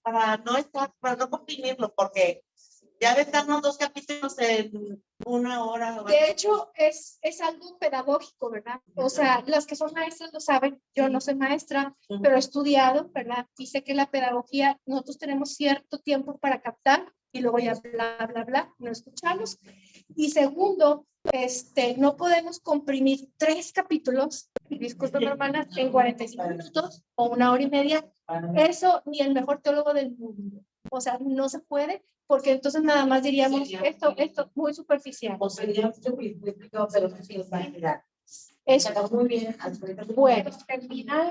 para no comprimirlo, porque ya de estarnos 2 capítulos en 1 hora. De hecho, es algo pedagógico, ¿verdad? O sea, las que son maestras lo saben, yo no soy maestra, pero he estudiado, ¿verdad? Y sé que la pedagogía, nosotros tenemos cierto tiempo para captar y luego ya bla, bla, bla, no escuchamos. Y segundo, no podemos comprimir 3 capítulos, disculpen hermanas, en 45 minutos o 1 hora y media. Eso ni el mejor teólogo del mundo. O sea, no se puede, porque entonces nada más diríamos esto muy superficial. O sería muy complicado, pero no se nos va a quedar. Eso Está muy bien. bueno. Termina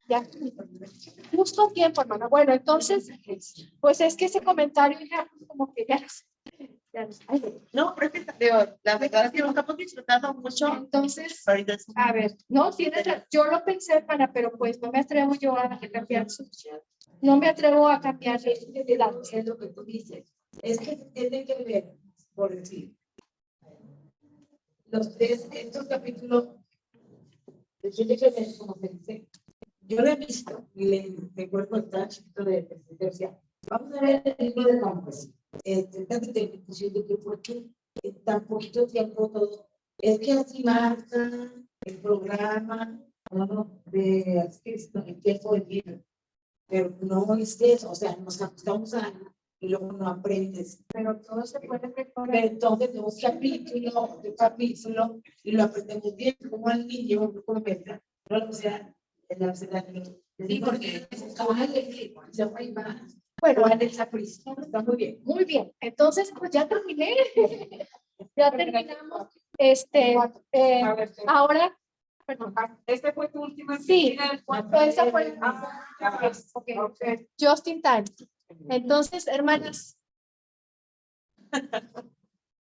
ya. Justo a tiempo, hermano. Bueno, entonces, pues es que ese comentario ya como que ya no, pero es que la verdad es que lo estamos disfrutando mucho. Entonces, a ver, no, yo lo pensé, hermana, pero pues no me atrevo yo a cambiar no me atrevo a cambiar de lado. Es lo que tú dices. Es que tiene que ver, por decir, estos capítulos, tiene que ver, como se dice, yo lo he visto y le recuerdo el tránsito de presidencia. Vamos a ver el libro de Nombres. Tanta discusión de que por qué en tan poquito tiempo todo. Es que así marca el programa, ¿no? De el tiempo del libro. Pero no es eso, o sea, nos ajustamos a y luego no aprendes. Pero todo se puede mejorar. Pero entonces, un capítulo, y lo aprendemos bien, como al niño, como meta. No, o sea, en la sí, porque se fue y va. Bueno, en el sacristán está muy bien. Muy bien, entonces pues ya terminé. Ya terminamos. Ahora, perdón. Este fue tu último. Sí, esa fue okay. Just in time. Entonces, hermanas,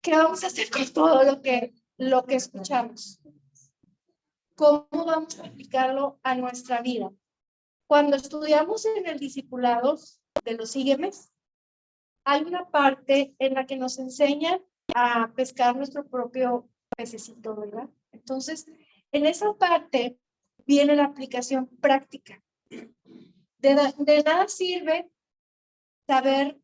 ¿qué vamos a hacer con todo lo que escuchamos? ¿Cómo vamos a aplicarlo a nuestra vida? Cuando estudiamos en el discipulado de los síguemes, hay una parte en la que nos enseñan a pescar nuestro propio pececito, ¿verdad? Entonces, en esa parte viene la aplicación práctica. De nada sirve saber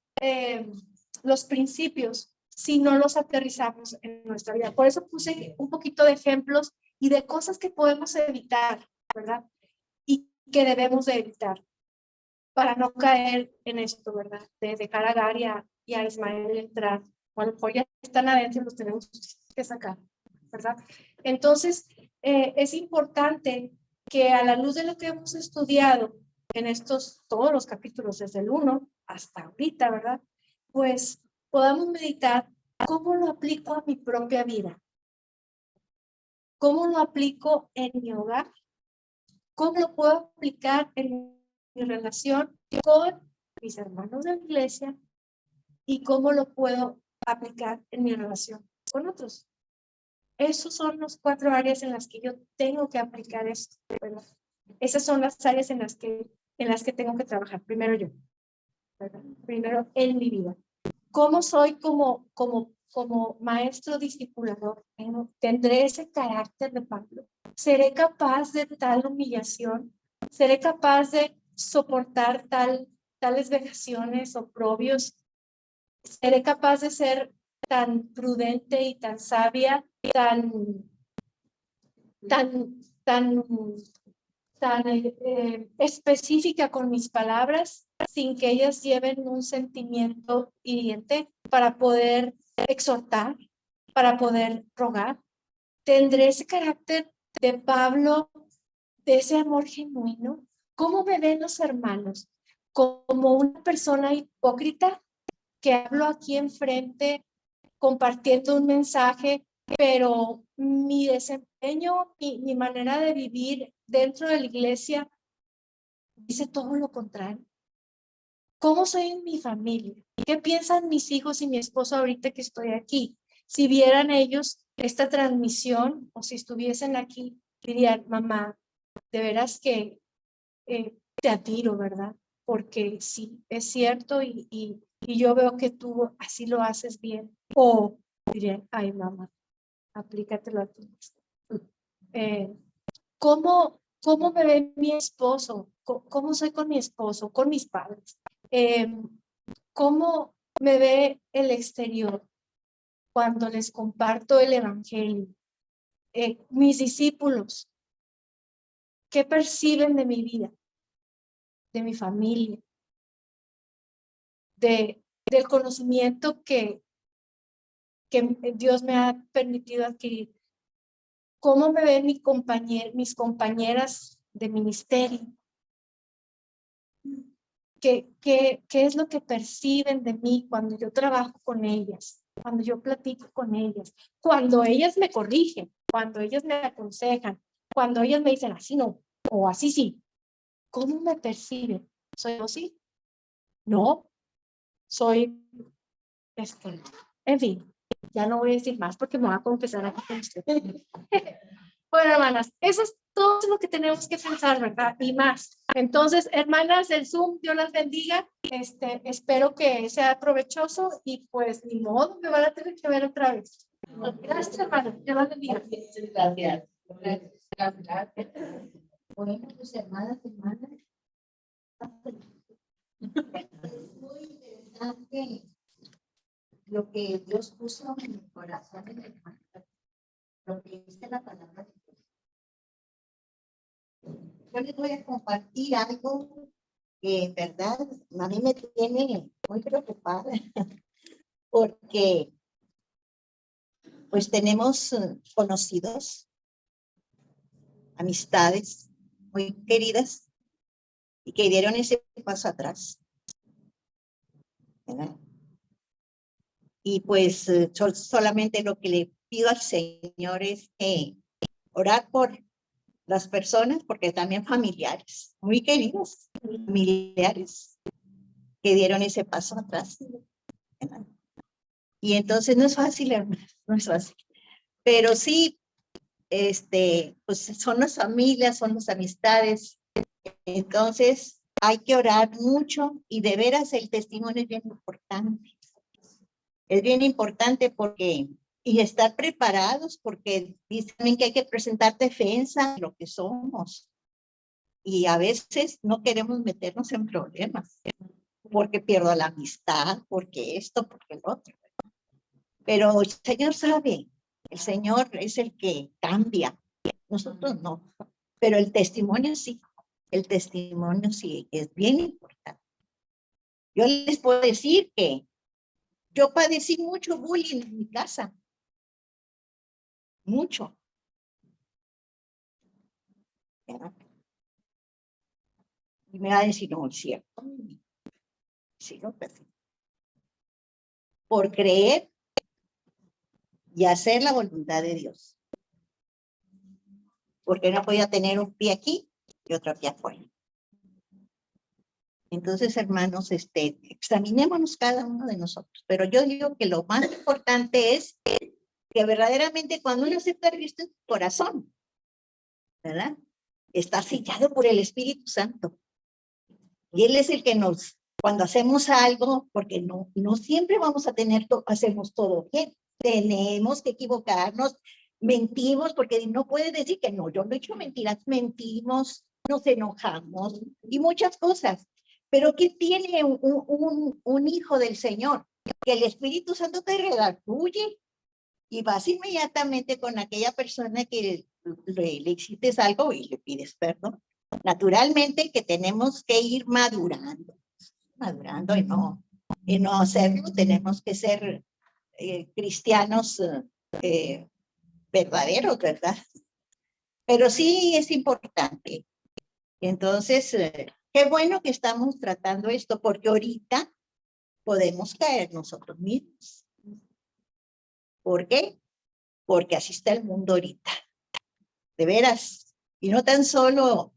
los principios si no los aterrizamos en nuestra vida. Por eso puse un poquito de ejemplos y de cosas que podemos evitar, ¿verdad? Y que debemos de evitar para no caer en esto, ¿verdad? De dejar a Gary y a Ismael entrar. O a lo mejor ya están adentro y los tenemos que sacar, ¿verdad? Entonces, es importante que a la luz de lo que hemos estudiado en todos los capítulos, desde el 1 hasta ahorita, ¿verdad? Pues podamos meditar cómo lo aplico a mi propia vida. ¿Cómo lo aplico en mi hogar? ¿Cómo lo puedo aplicar en mi relación con mis hermanos de la iglesia y cómo lo puedo aplicar en mi relación con otros. Esos son los 4 áreas en las que yo tengo que aplicar esto, ¿verdad? Esas son las áreas en las que tengo que trabajar. Primero yo, ¿verdad? Primero en mi vida. ¿Cómo soy como maestro discipulador? ¿Tendré ese carácter de Pablo? ¿Seré capaz de tal humillación? ¿Seré capaz de soportar tales vejaciones, oprobios? ¿Seré capaz de ser tan prudente y tan sabia, tan específica con mis palabras, sin que ellas lleven un sentimiento hiriente, para poder exhortar, para poder rogar? ¿Tendré ese carácter de Pablo, de ese amor genuino? ¿Cómo me ven los hermanos? ¿Como una persona hipócrita que hablo aquí enfrente compartiendo un mensaje, pero mi desempeño, mi manera de vivir dentro de la iglesia dice todo lo contrario? ¿Cómo soy en mi familia? ¿Qué piensan mis hijos y mi esposo ahorita que estoy aquí? Si vieran ellos esta transmisión o si estuviesen aquí, dirían: mamá, de veras que te admiro, ¿verdad? Porque sí, es cierto y yo veo que tú así lo haces bien. O dirían: ay, mamá, aplícatelo a ti. ¿Cómo me ve mi esposo? ¿Cómo soy con mi esposo, con mis padres? ¿Cómo me ve el exterior cuando les comparto el evangelio? Mis discípulos, ¿qué perciben de mi vida, de mi familia, del conocimiento que Dios me ha permitido adquirir? ¿Cómo me ven mis compañeras de ministerio? ¿Qué es lo que perciben de mí cuando yo trabajo con ellas, cuando yo platico con ellas, cuando ellas me corrigen, cuando ellas me aconsejan, cuando ellas me dicen así no o así sí? ¿Cómo me perciben? ¿Soy así? No, soy en fin, ya no voy a decir más porque me voy a confesar aquí con ustedes. Bueno, hermanas, eso es todo lo que tenemos que pensar, ¿verdad? Y más. Entonces, hermanas del Zoom, Dios las bendiga. Espero que sea provechoso y pues ni modo, me van a tener que ver otra vez. Gracias, hermanas. Dios las bendiga. Gracias. Gracias. Bueno, pues hermanas, es muy interesante lo que Dios puso en mi corazón, en el corazón, lo que dice la palabra de Dios. Yo les voy a compartir algo que en verdad a mí me tiene muy preocupada porque pues tenemos conocidos, amistades muy queridas y que dieron ese paso atrás, ¿verdad? Y pues solamente lo que le pido al Señor es orar por las personas, porque también familiares, muy queridos, familiares, que dieron ese paso atrás, ¿verdad? Y entonces no es fácil, hermanos, no es fácil. Pero sí, pues son las familias, son las amistades. Entonces hay que orar mucho y de veras el testimonio es bien importante. Es bien importante porque, y estar preparados, porque dicen también que hay que presentar defensa de lo que somos. Y a veces no queremos meternos en problemas, porque pierdo la amistad, porque esto, porque el otro. Pero el Señor sabe, el Señor es el que cambia, nosotros no. Pero el testimonio sí es bien importante. Yo les puedo decir que yo padecí mucho bullying en mi casa, mucho. ¿Verdad? Y me va a decir, no, es cierto. Sí, lo perdí. Por creer y hacer la voluntad de Dios. Porque no podía tener un pie aquí y otro pie afuera. Entonces, hermanos, examinémonos cada uno de nosotros. Pero yo digo que lo más importante es que verdaderamente cuando uno acepta a Cristo en su corazón, ¿verdad? Está sellado por el Espíritu Santo. Y Él es el que cuando hacemos algo, porque no siempre vamos a hacemos todo bien. Tenemos que equivocarnos, mentimos, porque no puede decir que no, yo no he hecho mentiras, mentimos, nos enojamos y muchas cosas. Pero ¿qué tiene un hijo del Señor? Que el Espíritu Santo te redarguye y vas inmediatamente con aquella persona que le hiciste algo y le pides perdón. Naturalmente que tenemos que ir madurando y no hacerlo, tenemos que ser cristianos verdaderos, ¿verdad? Pero sí es importante. Entonces, qué bueno que estamos tratando esto, porque ahorita podemos caer nosotros mismos. ¿Por qué? Porque así está el mundo ahorita. De veras. Y no tan solo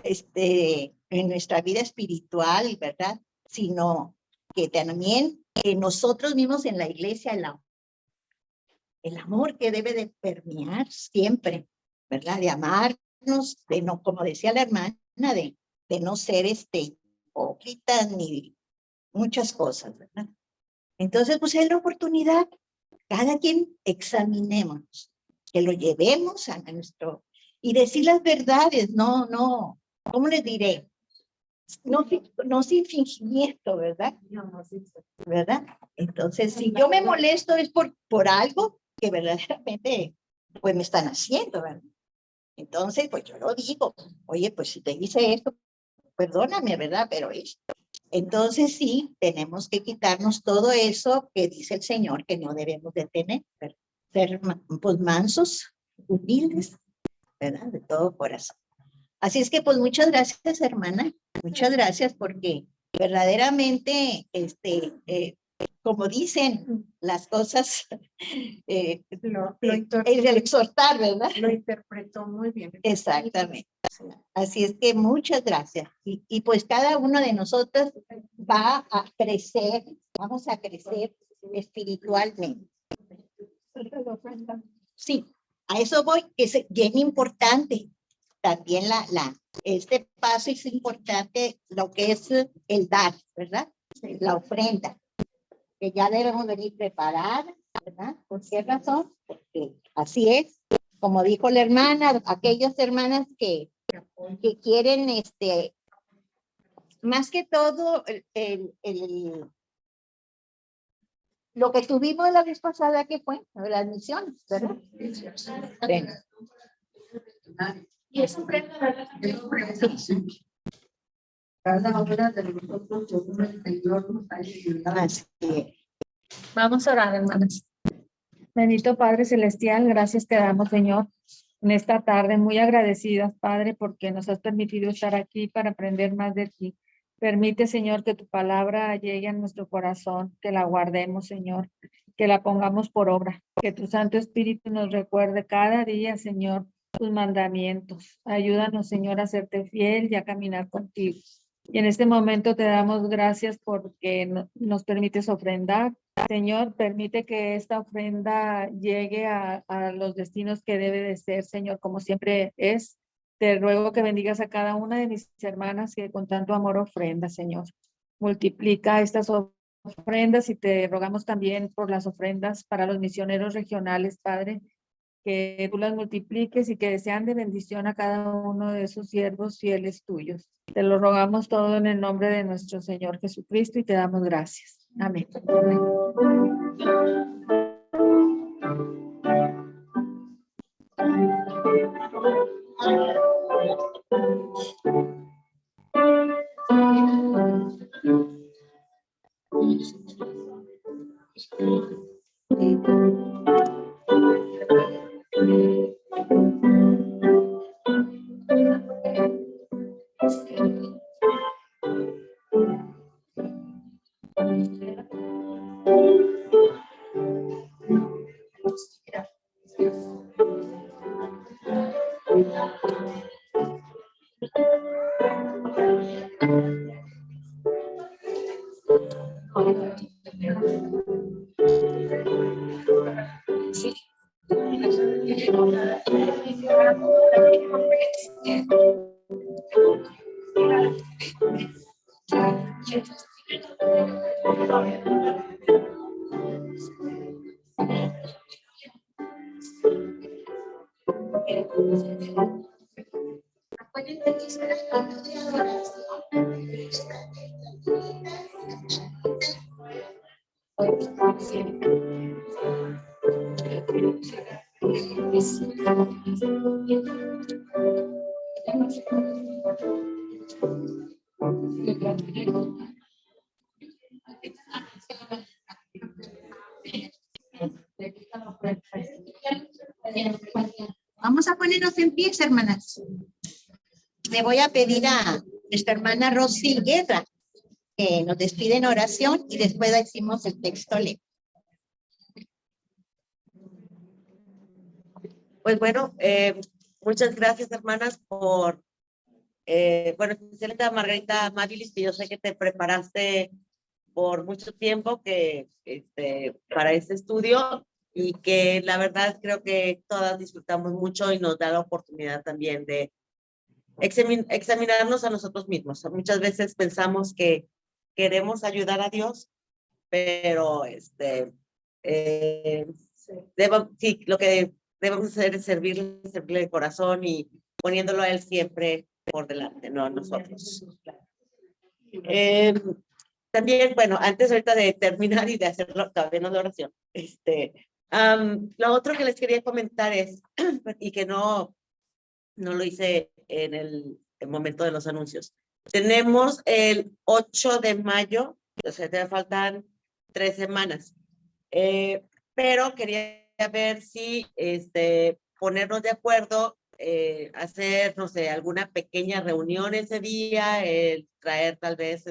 en nuestra vida espiritual, ¿verdad? Sino que también nosotros mismos en la iglesia, el amor que debe de permear siempre, ¿verdad? De amarnos, de no, como decía la hermana, de no ser hipócritas ni muchas cosas, ¿verdad? Entonces, pues es la oportunidad, cada quien examinémonos, que lo llevemos a nuestro, y decir las verdades, no, ¿cómo les diré? No sin fingimiento, ¿verdad? ¿Verdad? Entonces, si yo me molesto es por algo que verdaderamente, pues me están haciendo, ¿verdad? Entonces, pues yo lo digo, oye, pues si te hice esto, perdóname, ¿verdad? Pero esto. Entonces sí, tenemos que quitarnos todo eso que dice el Señor que no debemos de tener, ¿verdad? Ser pues mansos, humildes, ¿verdad? De todo corazón. Así es que pues muchas gracias, hermana, muchas gracias porque verdaderamente, como dicen las cosas, el exhortar, ¿verdad? Lo interpretó muy bien. Exactamente. Así es que muchas gracias. Y pues cada uno de nosotros va a crecer, vamos a crecer espiritualmente. Sí, a eso voy, que es bien importante. También este paso es importante, lo que es el dar, ¿verdad? La ofrenda, que ya debemos venir preparadas, ¿verdad? ¿Por qué razón? Porque así es, como dijo la hermana, aquellas hermanas que quieren, más que todo, lo que tuvimos la vez pasada, que fue las misiones, ¿verdad? Bueno. Y es ofrenda, ¿verdad? Cada hora de nosotros, según el Señor nos ha ayudado. Así es. Vamos a orar, hermanas. Bendito Padre Celestial, gracias te damos, Señor, en esta tarde, muy agradecidas, Padre, porque nos has permitido estar aquí para aprender más de ti. Permite, Señor, que tu palabra llegue a nuestro corazón, que la guardemos, Señor, que la pongamos por obra, que tu Santo Espíritu nos recuerde cada día, Señor, tus mandamientos. Ayúdanos, Señor, a serte fiel y a caminar contigo. Y en este momento te damos gracias porque nos permites ofrendar. Señor, permite que esta ofrenda llegue a los destinos que debe de ser, Señor, como siempre es. Te ruego que bendigas a cada una de mis hermanas que con tanto amor ofrenda, Señor. Multiplica estas ofrendas y te rogamos también por las ofrendas para los misioneros regionales, Padre, que tú las multipliques y que sean de bendición a cada uno de esos siervos fieles tuyos. Te lo rogamos todo en el nombre de nuestro Señor Jesucristo y te damos gracias. Amén. Vamos a ponernos en pie, hermanas. Le voy a pedir a nuestra hermana Rosy Guerra que nos despide en oración y después decimos el texto. Pues bueno, muchas gracias, hermanas, por, bueno, especialmente a Margarita Amabilis, que yo sé que te preparaste por mucho tiempo para este estudio y que la verdad creo que todas disfrutamos mucho y nos da la oportunidad también de examinarnos a nosotros mismos. Muchas veces pensamos que queremos ayudar a Dios, pero sí, lo que debemos hacer es servirle de corazón y poniéndolo a Él siempre por delante, no a nosotros. También, bueno, antes ahorita de terminar y de hacerlo, todavía no de oración, lo otro que les quería comentar es, y que no lo hice en el momento de los anuncios, tenemos el 8 de mayo, o sea, te faltan 3 semanas, pero quería ver si ponernos de acuerdo, hacer, no sé, alguna pequeña reunión ese día, traer tal vez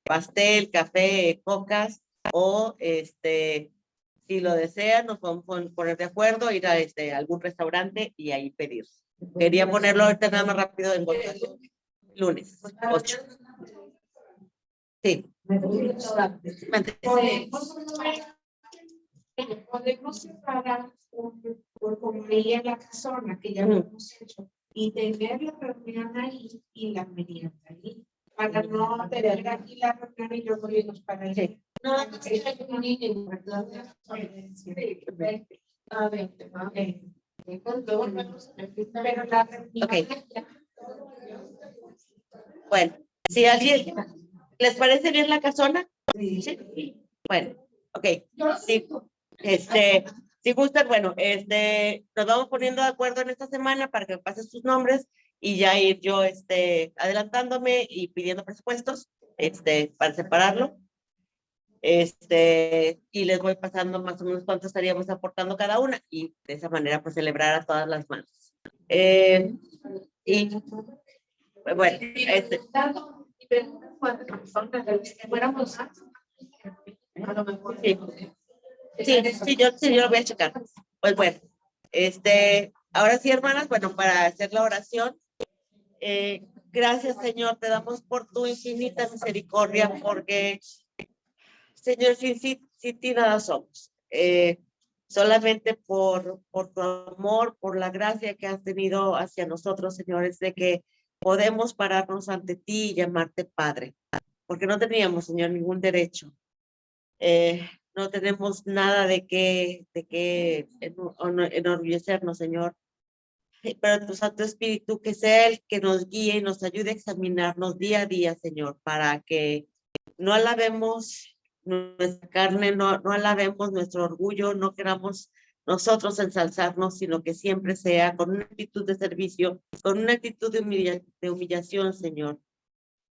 pastel, café, cocas, o si lo desean, nos podemos poner de acuerdo, ir a algún restaurante y ahí pedir. Quería ponerlo ahorita nada más rápido en votación. Lunes, 8. Sí. Podemos separar como leía la casona que ya lo hemos hecho y tener la reunión ahí y la merienda ahí para no tener aquí la reunión y luego irnos para allá. No, pero la reunión. Okay. Bueno, si alguien les parece bien la casona, sí. Bueno, ok. Sí. Si gustan, bueno, nos vamos poniendo de acuerdo en esta semana para que me pasen sus nombres y ya ir yo adelantándome y pidiendo presupuestos para separarlo. Y les voy pasando más o menos cuánto estaríamos aportando cada una y de esa manera pues celebrar a todas las manos. Y bueno, sí, yo lo voy a checar. Pues bueno, ahora sí, hermanas, bueno, para hacer la oración, gracias, Señor, te damos por tu infinita misericordia, porque, Señor, sin ti nada somos. Solamente por tu amor, por la gracia que has tenido hacia nosotros, Señor, es de que podemos pararnos ante ti y llamarte Padre, porque no teníamos, Señor, ningún derecho. No tenemos nada de qué enorgullecernos, Señor. Pero tu Santo Espíritu, que sea el que nos guíe y nos ayude a examinarnos día a día, Señor, para que no alabemos nuestra carne, no alabemos nuestro orgullo, no queramos nosotros ensalzarnos, sino que siempre sea con una actitud de servicio, con una actitud de humillación, Señor.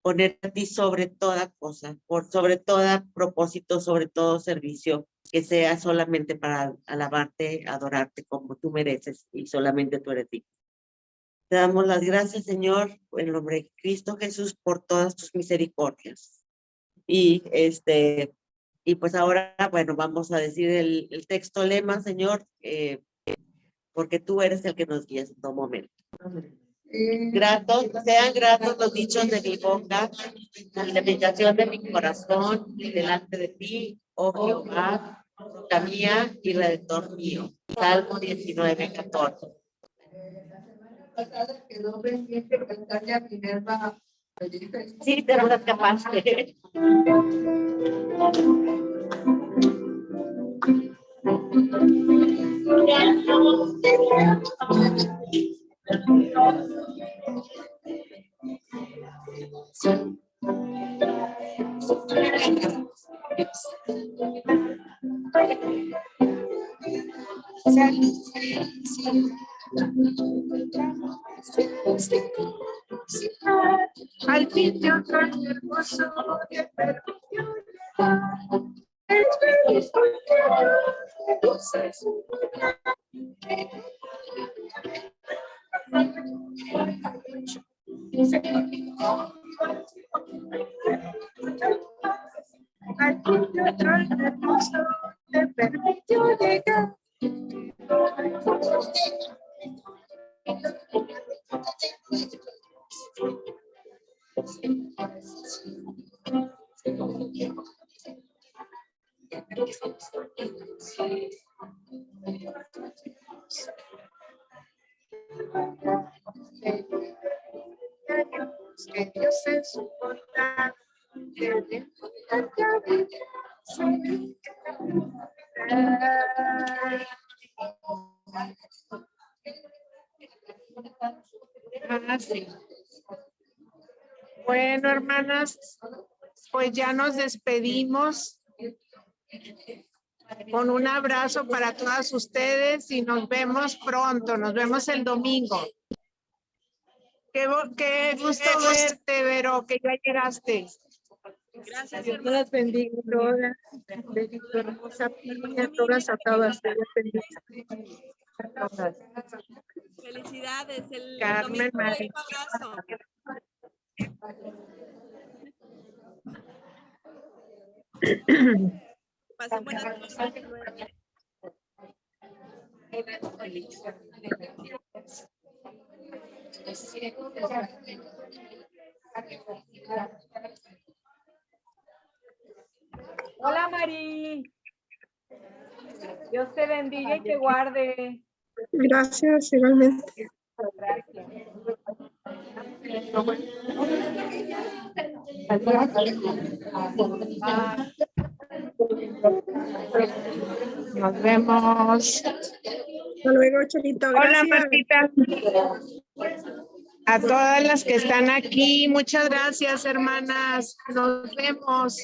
Poner a ti sobre toda cosa, sobre todo propósito, sobre todo servicio, que sea solamente para alabarte, adorarte como tú mereces y solamente tú eres digno. Te damos las gracias, Señor, en el nombre de Cristo Jesús, por todas tus misericordias. Y pues ahora, bueno, vamos a decir el texto lema, Señor, porque tú eres el que nos guías en todo momento. Sean gratos los dichos de mi boca, la meditación de mi corazón delante de ti, oh Jehová, roca mía y redentor mío. Salmo 19:14. La semana pasada quedó pendiente cantarle a Minerva. Sí, pero no escapaste. Al fin yo tan hermoso que permitió llegar. El feliz porque dulce su al fin yo tan hermoso que permitió llegar. Que Dios en su bondad tiene tanta vida. Sí. Bueno, hermanas, pues ya nos despedimos con un abrazo para todas ustedes y nos vemos pronto, nos vemos el domingo. Qué gusto verte, Vero, que ya llegaste. Gracias, Dios hermana. las bendiga todas, bendiga hermosa Pía, todas a todas, Dios bendiga. A todas. Felicidades. El Carmen domingo María. un abrazo. Pasen buenas noches. Hola, Mari. Dios te bendiga y te guarde. Gracias, igualmente. Gracias. Bye. Nos vemos. Hasta luego, Chelito. Hola, Gracias. Martita. A todas las que están aquí, muchas gracias, hermanas. Nos vemos.